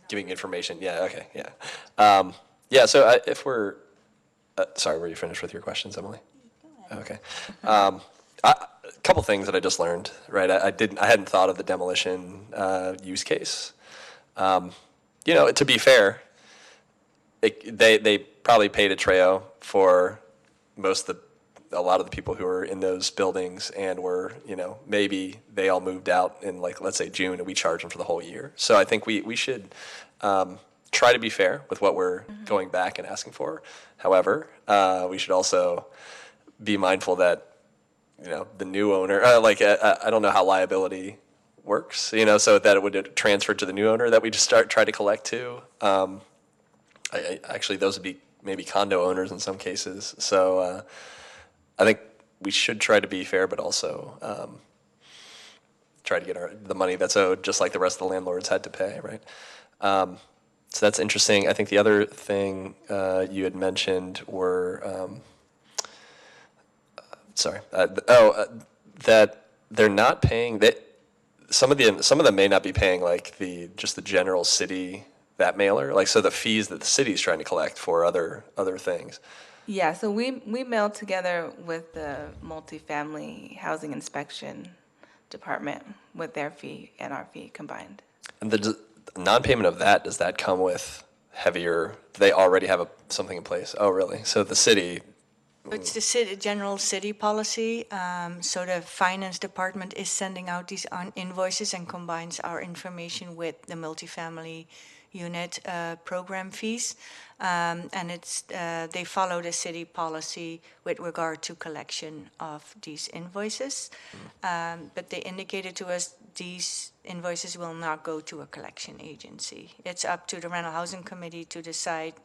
giving information. Yeah. Okay. Yeah. Yeah. So if we're sorry, were you finished with your questions, Emily? Okay. A couple things that I just learned, right? I hadn't thought of the demolition use case. You know, to be fair, they probably paid a Treo for a lot of the people who were in those buildings, and were, you know, maybe they all moved out in, like, let's say June, and we charge them for the whole year. So I think we should try to be fair with what we're going back and asking for. However, we should also be mindful that, you know, the new owner, I don't know how liability works, you know, so that it would transfer to the new owner that we just try to collect to. Actually, those would be maybe condo owners in some cases. So I think we should try to be fair, but also try to get the money that's owed, just like the rest of the landlords had to pay, right? So that's interesting. I think the other thing you had mentioned were, that they're not paying, that some of them may not be paying, like, just the general city, that mailer, like, so the fees that the city's trying to collect for other things. Yeah, so we mailed together with the multifamily housing inspection department with their fee and our fee combined. And the non-payment of that, does that come with heavier, do they already have something in place? Oh, really? So the city... It's the general city policy. So the finance department is sending out these invoices and combines our information with the multifamily unit program fees. And they follow the city policy with regard to collection of these invoices. But they indicated to us these invoices will not go to a collection agency. It's up to the Rental Housing Committee to decide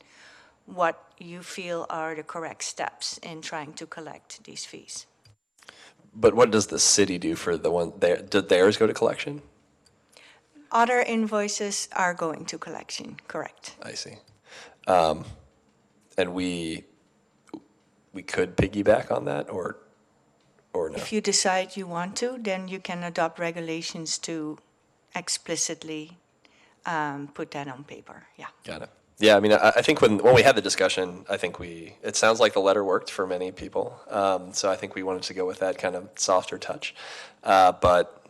what you feel are the correct steps in trying to collect these fees. But what does the city do for the one there? Did theirs go to collection? Other invoices are going to collection, correct. I see. And we could piggyback on that, or no? If you decide you want to, then you can adopt regulations to explicitly put that on paper, yeah. Got it. Yeah, I mean, I think when we had the discussion, I think it sounds like the letter worked for many people. So I think we wanted to go with that kind of softer touch. But,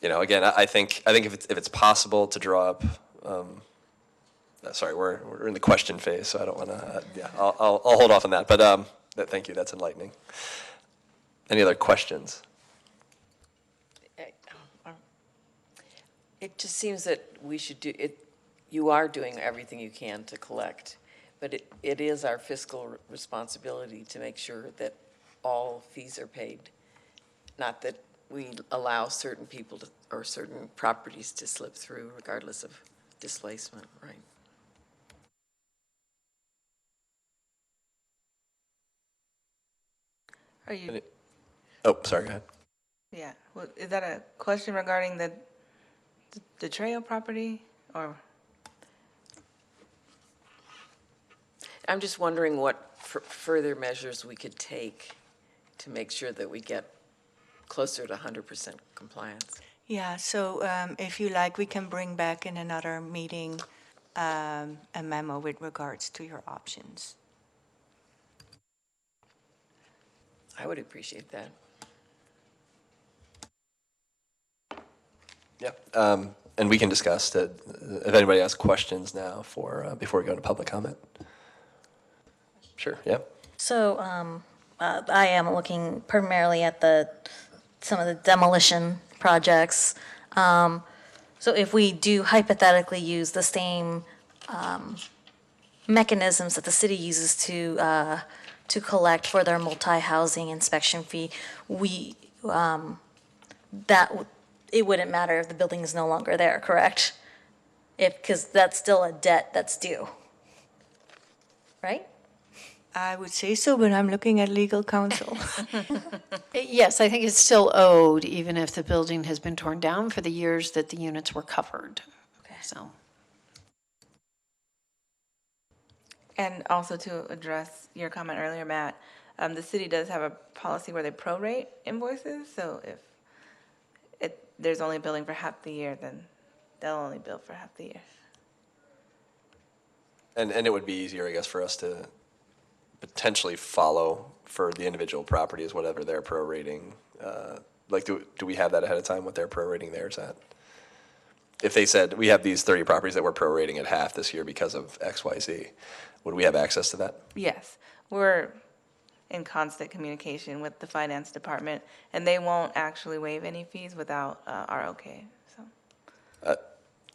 you know, again, I think if it's possible to draw up, sorry, we're in the question phase, so I don't want to, I'll hold off on that. But thank you, that's enlightening. Any other questions? It just seems that we should do it. You are doing everything you can to collect, but it is our fiscal responsibility to make sure that all fees are paid, not that we allow certain people or certain properties to slip through regardless of displacement, right? Are you, Oh, sorry, go ahead. yeah, well, is that a question regarding the trail property, or? I'm just wondering what further measures we could take to make sure that we get closer to 100% compliance. Yeah, so if you like, we can bring back in another meeting a memo with regards to your options. I would appreciate that. Yeah, and we can discuss that, if anybody has questions now before we go to public comment. Sure, yeah. So I am looking primarily at some of the demolition projects. So if we do hypothetically use the same mechanisms that the city uses to collect for their multi-housing inspection fee, it wouldn't matter if the building is no longer there, correct? Because that's still a debt that's due, right? I would say so, but I'm looking at legal counsel. Yes, I think it's still owed, even if the building has been torn down for the years that the units were covered. Okay. So, And also to address your comment earlier, Matt, the city does have a policy where they prorate invoices. So if there's only billing for half the year, then they'll only bill for half the year. And it would be easier, I guess, for us to potentially follow for the individual properties, whatever their prorating. Like, do we have that ahead of time, what their prorating theirs at? If they said, we have these 30 properties that we're prorating at half this year because of X, Y, Z, would we have access to that? Yes, we're in constant communication with the finance department, and they won't actually waive any fees without our okay. So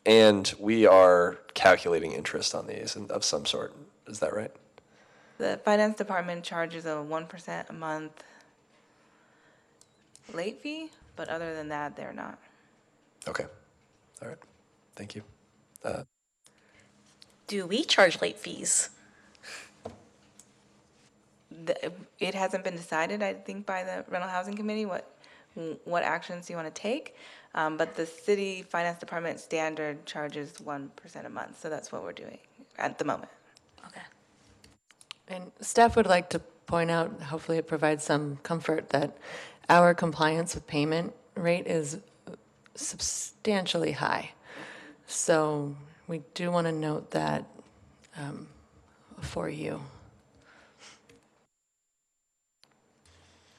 And we are calculating interest on these of some sort. Is that right? the finance department charges a 1% a month late fee, but other than that, they're not. Okay. All right. Thank you. Do we charge late fees? It hasn't been decided, I think, by the rental housing committee what actions you want to take. But the city finance department standard charges 1% a month, so that's what we're doing at the moment. Okay. And staff would like to point out, hopefully it provides some comfort, that our compliance with payment rate is substantially high. So we do want to note that for you.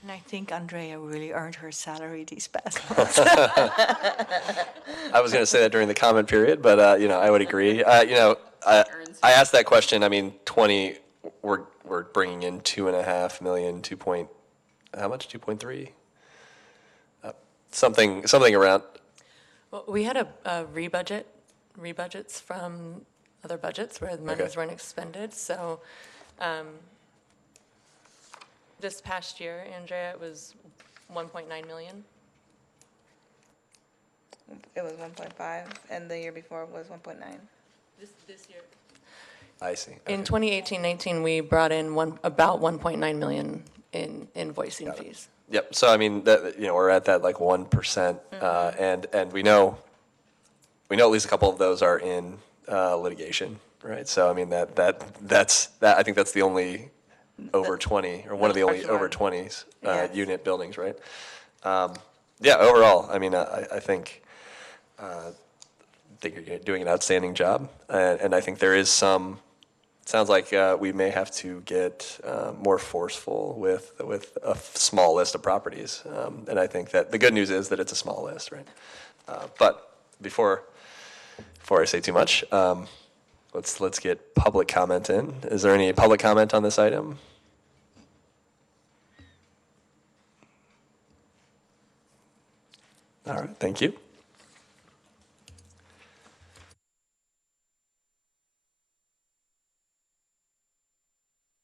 And I think Andrea really earned her salary these past months. I was going to say that during the comment period, but I would agree. I asked that question. I mean, we're bringing in 2.5 million, how much? 2.3? Something around. Well, we had a rebudgets from other budgets where the monies weren't expended. So this past year, Andrea, it was 1.9 million. It was 1.5, and the year before was 1.9. This year. I see. In 2018-19, we brought in about 1.9 million in invoicing fees. Yep. So I mean, we're at that like 1%, and we know at least a couple of those are in litigation, right? So I mean that's I think that's the only over 20 or one of the only over 20s unit buildings, right? Yeah. Overall, I mean, I think you're doing an outstanding job, and I think there is some. Sounds like we may have to get more forceful with a small list of properties, and I think that the good news is that it's a small list, right? But before I say too much, let's get public comment in. Is there any public comment on this item? All right, thank you.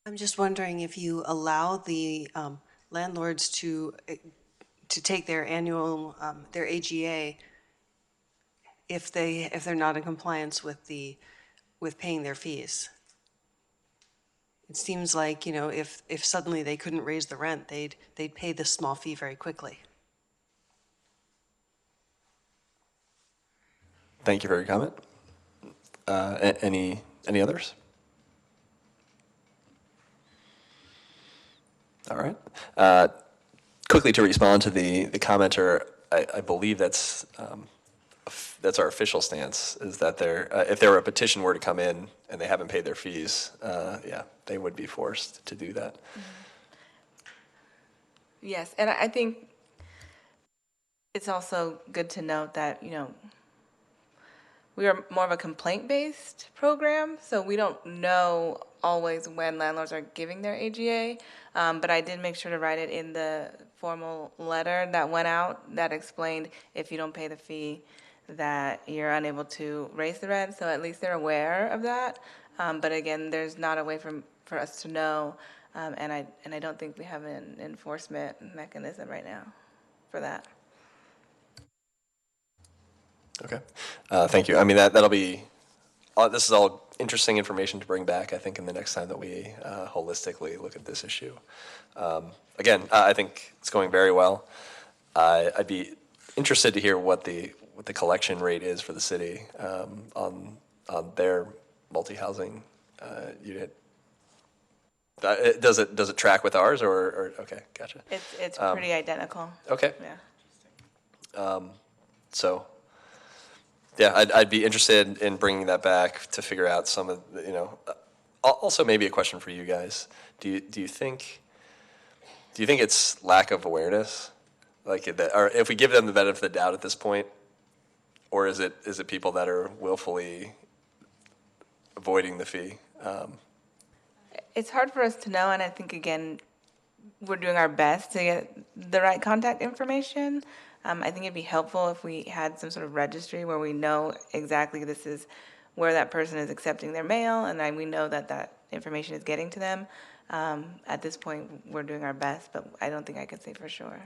I'm just wondering if you allow the landlords to take their annual, their AGA if they're not in compliance with paying their fees. It seems like, if suddenly they couldn't raise the rent, they'd pay this small fee very quickly. Thank you for your comment. Any others? All right. Quickly to respond to the commenter, I believe that's our official stance, is that if a petition were to come in and they haven't paid their fees, they would be forced to do that. Yes, and I think it's also good to note that, we are more of a complaint-based program, so we don't know always when landlords are giving their AGA. But I did make sure to write it in the formal letter that went out that explained if you don't pay the fee, that you're unable to raise the rent. So at least they're aware of that. But again, there's not a way for us to know, and I don't think we have an enforcement mechanism right now for that. Okay. Thank you. I mean, that'll be, this is all interesting information to bring back, I think, in the next time that we holistically look at this issue. Again, I think it's going very well. I'd be interested to hear what the collection rate is for the city on their multi-housing unit. Does it track with ours or okay, gotcha. It's pretty identical. Okay. Yeah. So, yeah, I'd be interested in bringing that back to figure out some of the, also maybe a question for you guys. Do you think it's lack of awareness, like that, or if we give them the benefit of the doubt at this point, or is it people that are willfully avoiding the fee? It's hard for us to know, and I think, again, we're doing our best to get the right contact information. I think it'd be helpful if we had some sort of registry where we know exactly this is where that person is accepting their mail, and we know that information is getting to them. At this point, we're doing our best, but I don't think I could say for sure.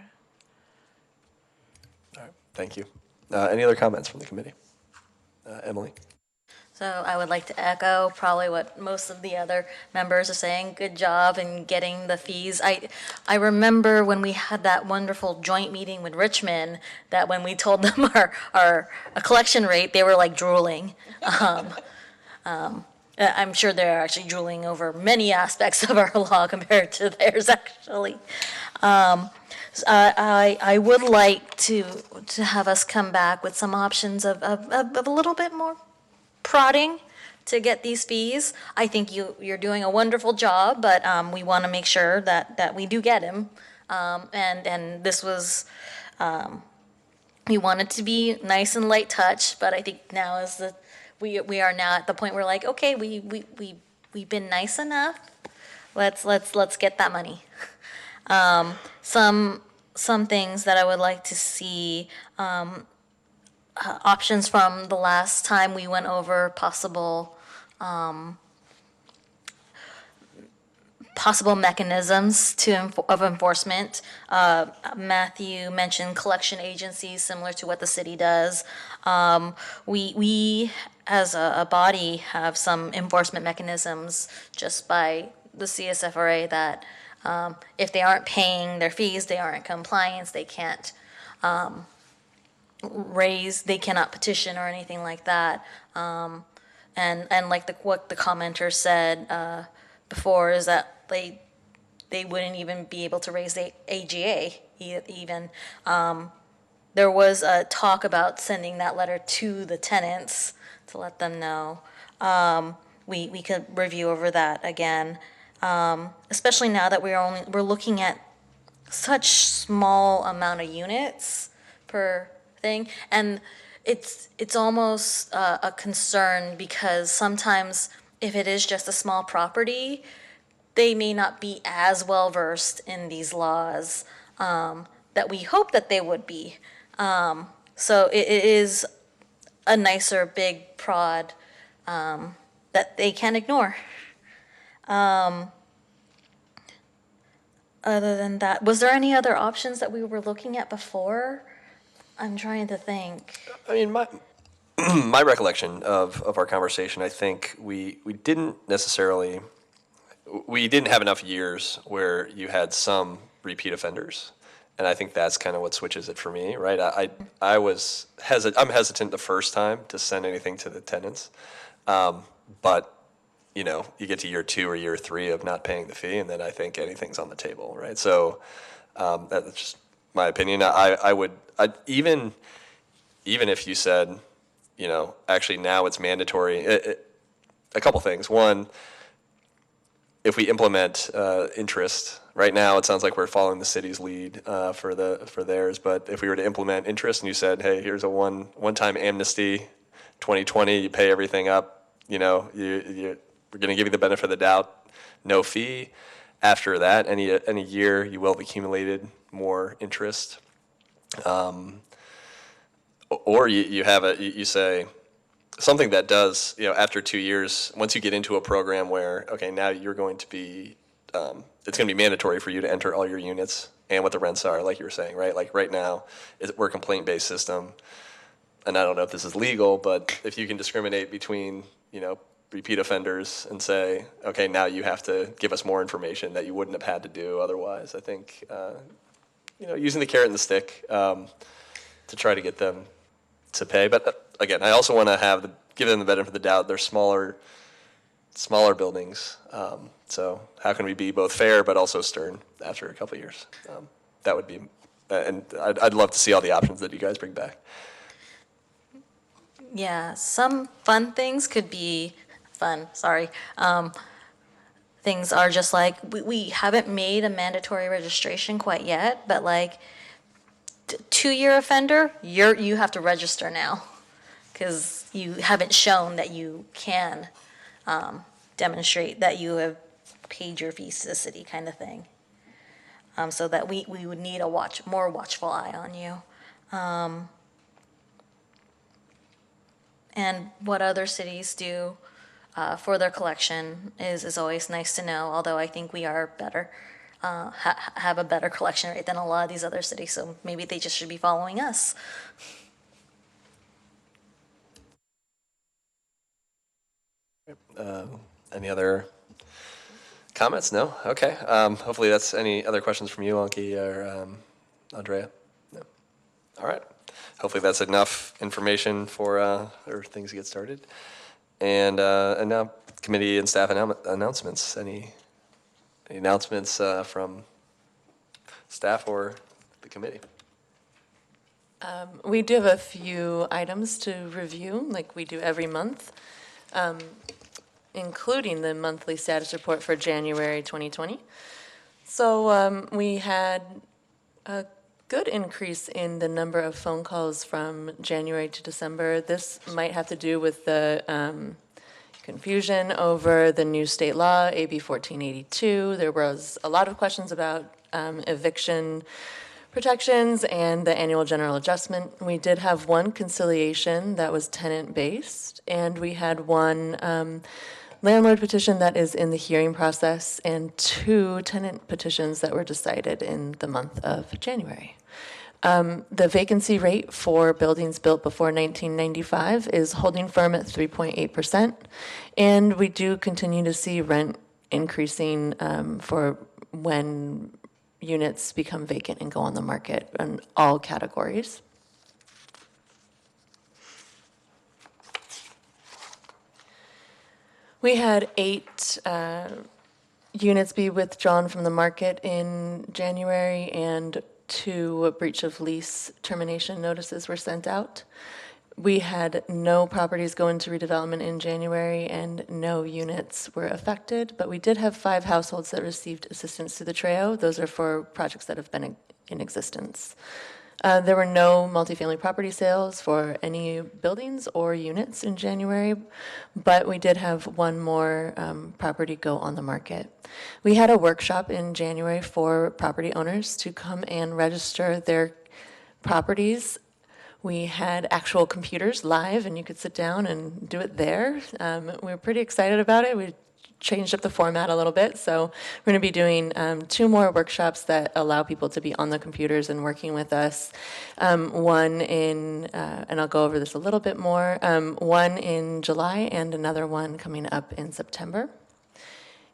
All right, thank you. Any other comments from the committee? Emily? So I would like to echo probably what most of the other members are saying. Good job in getting the fees. I remember when we had that wonderful joint meeting with Richmond, that when we told them our collection rate, they were like drooling. I'm sure they're actually drooling over many aspects of our law compared to theirs, actually. So I would like to have us come back with some options of a little bit more prodding to get these fees. I think you're doing a wonderful job, but we want to make sure that we do get him. And this was, we want it to be nice and light touch, but I think now is we are now at the point where, like, okay, we've been nice enough. Let's get that money. Some things that I would like to see, options from the last time we went over possible mechanisms of enforcement. Matthew mentioned collection agencies similar to what the city does. We as a body have some enforcement mechanisms just by the CSFRA that if they aren't paying their fees, they aren't in compliance, they can't they cannot petition or anything like that. And like what the commenter said before is that they wouldn't even be able to raise the AGA even. There was a talk about sending that letter to the tenants to let them know. We could review over that again, especially now that we're looking at such small amount of units per thing, and it's almost a concern because sometimes if it is just a small property, they may not be as well versed in these laws that we hope that they would be. So it is a nicer big prod that they can ignore. Other than that, was there any other options that we were looking at before? I'm trying to think. I mean, my recollection of our conversation, I think we didn't have enough years where you had some repeat offenders. And I think that's kind of what switches it for me, right? I'm hesitant the first time to send anything to the tenants. But, you get to year 2 or year 3 of not paying the fee, and then I think anything's on the table, right? So that's just my opinion. I'd even if you said, actually now it's mandatory, a couple things. One, if we implement interest, right now it sounds like we're following the city's lead for theirs. But if we were to implement interest, and you said, hey, here's a one-time amnesty, 2020, you pay everything up, we're going to give you the benefit of the doubt, no fee. After that, any year, you will have accumulated more interest. Or you say something that does, after 2 years, once you get into a program where, okay, now you're going to be, it's going to be mandatory for you to enter all your units and what the rents are, like you were saying, right? Like right now, we're a complaint-based system, and I don't know if this is legal, but if you can discriminate between, repeat offenders and say, okay, now you have to give us more information that you wouldn't have had to do otherwise, I think, using the carrot and the stick to try to get them to pay. But again, I also want to give them the benefit of the doubt. They're smaller buildings. So how can we be both fair but also stern after a couple of years? That would be, and I'd love to see all the options that you guys bring back. Yeah, some fun things could be things are just like, we haven't made a mandatory registration quite yet, but like 2-year offender, you have to register now because you haven't shown that you can demonstrate that you have paid your fees to the city, kind of thing. So that we would need a more watchful eye on you. And what other cities do for their collection is always nice to know, although I think we are better, have a better collection rate than a lot of these other cities, so maybe they just should be following us. Any other comments? No? Okay. Hopefully that's any other questions from you, Anki or Andrea? No. All right. Hopefully that's enough information for things to get started. And now committee and staff announcements. Any announcements from staff or the committee? We do have a few items to review, like we do every month, including the monthly status report for January 2020. So we had a good increase in the number of phone calls from January to December. This might have to do with the confusion over the new state law, AB 1482. There was a lot of questions about eviction protections and the annual general adjustment. We did have one conciliation that was tenant-based, and we had one landlord petition that is in the hearing process and 2 tenant petitions that were decided in the month of January. The vacancy rate for buildings built before 1995 is holding firm at 3.8%, and we do continue to see rent increasing for when units become vacant and go on the market in all categories. We had 8 units be withdrawn from the market in January, and 2 breach of lease termination notices were sent out. We had no properties go into redevelopment in January, and no units were affected, but we did have 5 households that received assistance through the TREO. Those are for projects that have been in existence. There were no multifamily property sales for any buildings or units in January, but we did have 1 more property go on the market. We had a workshop in January for property owners to come and register their properties. We had actual computers live, and you could sit down and do it there. We were pretty excited about it. We changed up the format a little bit, so we're going to be doing 2 more workshops that allow people to be on the computers and working with us. One in, and I'll go over this a little bit more, one in July and another one coming up in September.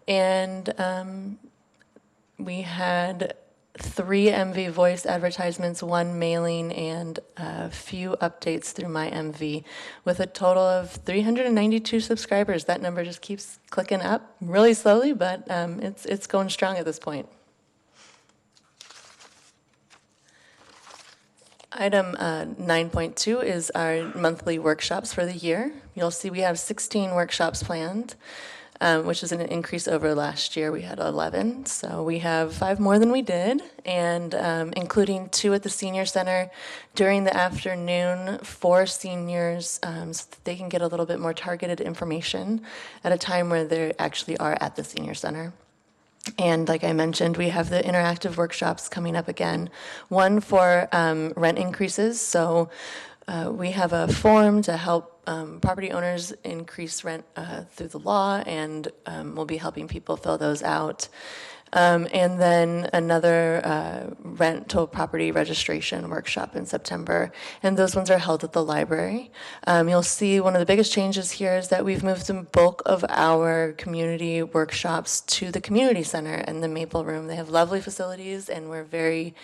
And we had 3 MV Voice advertisements, 1 mailing, and a few updates through my MV, with a total of 392 subscribers. That number just keeps clicking up really slowly, but it's going strong at this point. Item 9.2 is our monthly workshops for the year. You'll see we have 16 workshops planned. which is an increase over last year. We had 11, so we have 5 more than we did, and including 2 at the senior center during the afternoon for seniors, so that they can get a little bit more targeted information at a time where they actually are at the senior center. And like I mentioned, we have the interactive workshops coming up again. One for rent increases, so we have a form to help property owners increase rent through the law, and we'll be helping people fill those out. And then another rental property registration workshop in September, and those ones are held at the library. You'll see one of the biggest changes here is that we've moved the bulk of our community workshops to the community center and the Maple Room. They have lovely facilities, and we're very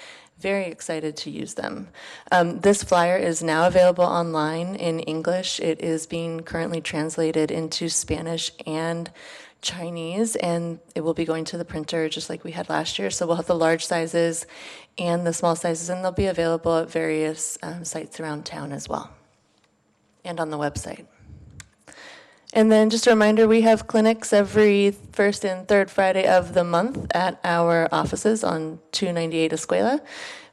excited to use them. This flyer is now available online in English. It is being currently translated into Spanish and Chinese, and it will be going to the printer just like we had last year. So we'll have the large sizes and the small sizes, and they'll be available at various sites around town as well, and on the website. And then just a reminder, we have clinics every first and third Friday of the month at our offices on 298 Escuela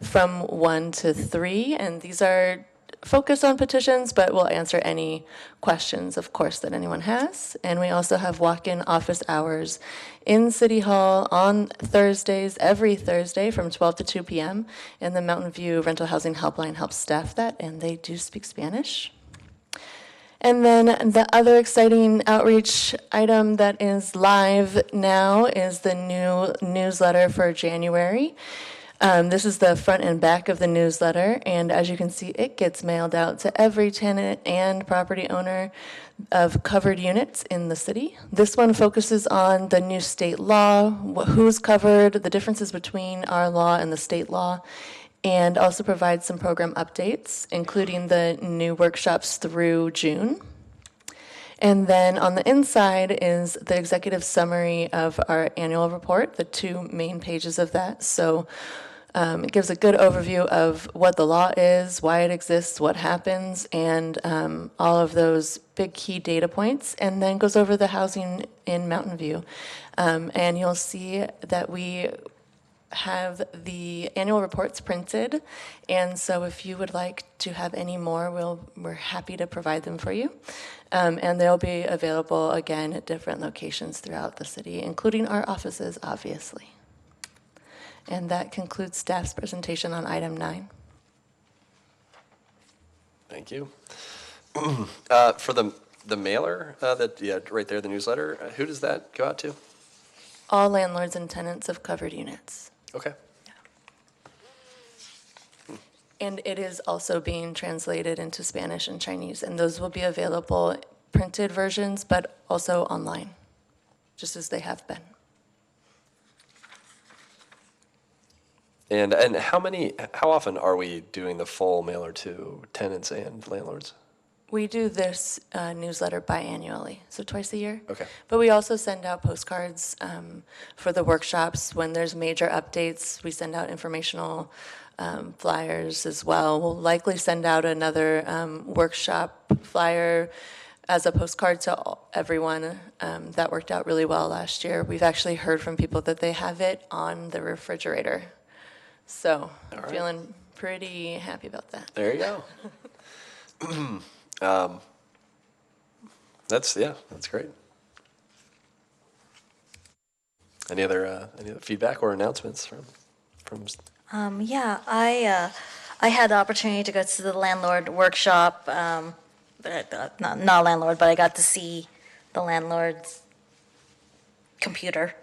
from 1 to 3. And these are focused on petitions, but we'll answer any questions, of course, that anyone has. And we also have walk-in office hours in City Hall on Thursdays, every Thursday from 12 to 2 p.m. And the Mountain View Rental Housing Helpline helps staff that, and they do speak Spanish. And then the other exciting outreach item that is live now is the new newsletter for January. This is the front and back of the newsletter, and as you can see, it gets mailed out to every tenant and property owner of covered units in the city. This one focuses on the new state law, who's covered, the differences between our law and the state law, and also provides some program updates, including the new workshops through June. And then on the inside is the executive summary of our annual report, the 2 main pages of that. So it gives a good overview of what the law is, why it exists, what happens, and all of those big key data points, and then goes over the housing in Mountain View. And you'll see that we have the annual reports printed, and so if you would like to have any more, we're happy to provide them for you. And they'll be available again at different locations throughout the city, including our offices, obviously. And that concludes staff's presentation on item 9. Thank you. For the mailer, right there, the newsletter, who does that go out to? All landlords and tenants of covered units. Okay. And it is also being translated into Spanish and Chinese, and those will be available printed versions, but also online, just as they have been. And how often are we doing the full mailer to tenants and landlords? We do this newsletter biannually, so twice a year. Okay. But we also send out postcards for the workshops. When there's major updates, we send out informational flyers as well. We'll likely send out another workshop flyer as a postcard to everyone. That worked out really well last year. We've actually heard from people that they have it on the refrigerator. So All right. Feeling pretty happy about that. There you go. That's great. Any other feedback or announcements from? Yeah, I had the opportunity to go to the landlord workshop, but not landlord, but I got to see the landlord's computer.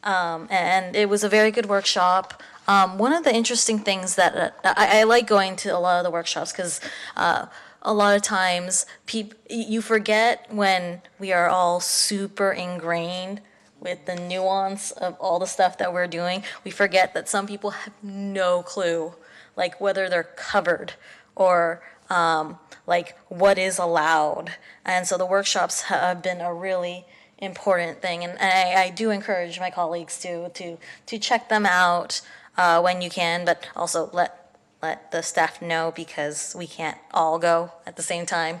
And it was a very good workshop. One of the interesting things that I like going to a lot of the workshops because a lot of times you forget when we are all super ingrained with the nuance of all the stuff that we're doing. We forget that some people have no clue, like whether they're covered or like what is allowed. And so the workshops have been a really important thing, and I do encourage my colleagues to check them out when you can, but also let the staff know because we can't all go at the same time.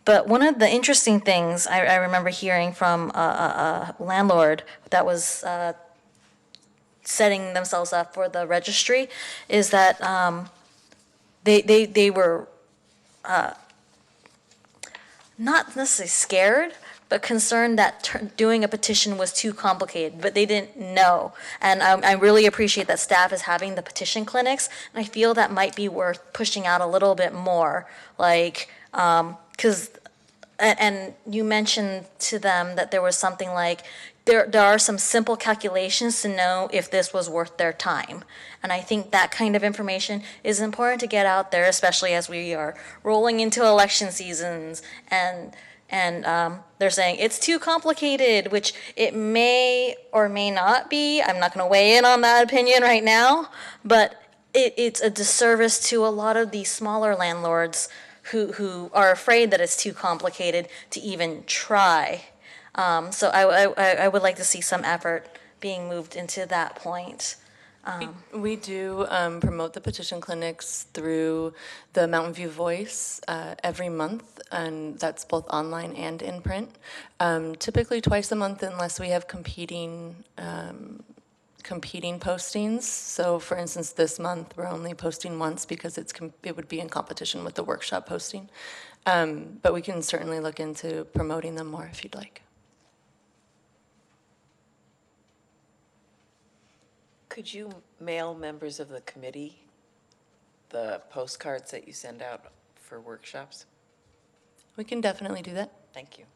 But one of the interesting things I remember hearing from a landlord that was setting themselves up for the registry is that they were not necessarily scared, but concerned that doing a petition was too complicated, but they didn't know. And I really appreciate that staff is having the petition clinics, and I feel that might be worth pushing out a little bit more, like, because, and you mentioned to them that there was something like, there are some simple calculations to know if this was worth their time. And I think that kind of information is important to get out there, especially as we are rolling into election seasons and they're saying it's too complicated, which it may or may not be. I'm not going to weigh in on that opinion right now, but it's a disservice to a lot of these smaller landlords who are afraid that it's too complicated to even try. So I would like to see some effort being moved into that point. We do promote the petition clinics through the Mountain View Voice every month, and that's both online and in print. Typically twice a month unless we have competing postings. So for instance, this month we're only posting once because it would be in competition with the workshop posting. But we can certainly look into promoting them more if you'd like. Could you mail members of the committee the postcards that you send out for workshops? We can definitely do that. Thank you.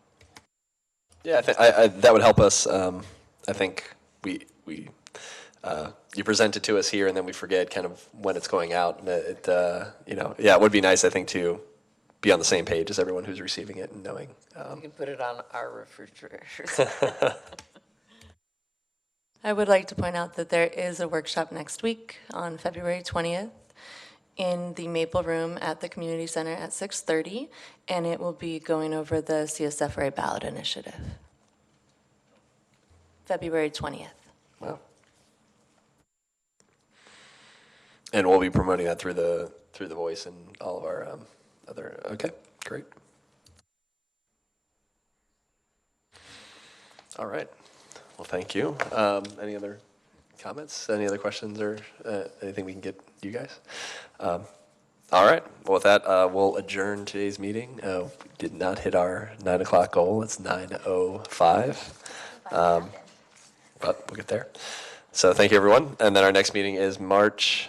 Yeah, that would help us. I think you present it to us here, and then we forget kind of when it's going out. It would be nice, I think, to be on the same page as everyone who's receiving it and knowing. You can put it on our refrigerators. I would like to point out that there is a workshop next week on February 20th in the Maple Room at the Community Center at 6:30, and it will be going over the CSFRA ballot initiative. February 20th. Wow. And we'll be promoting that through the Voice and all of our other. Okay, great. All right. Well, thank you. Any other comments? Any other questions or anything we can get you guys? All right. Well, with that, we'll adjourn today's meeting. We did not hit our 9 o'clock goal. It's 9:05. But we'll get there. So thank you, everyone. And then our next meeting is March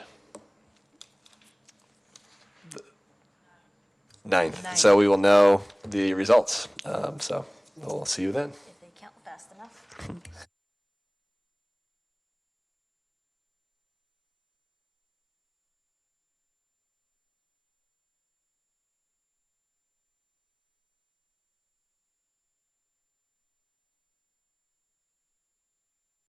9th. So we will know the results. So we'll see you then.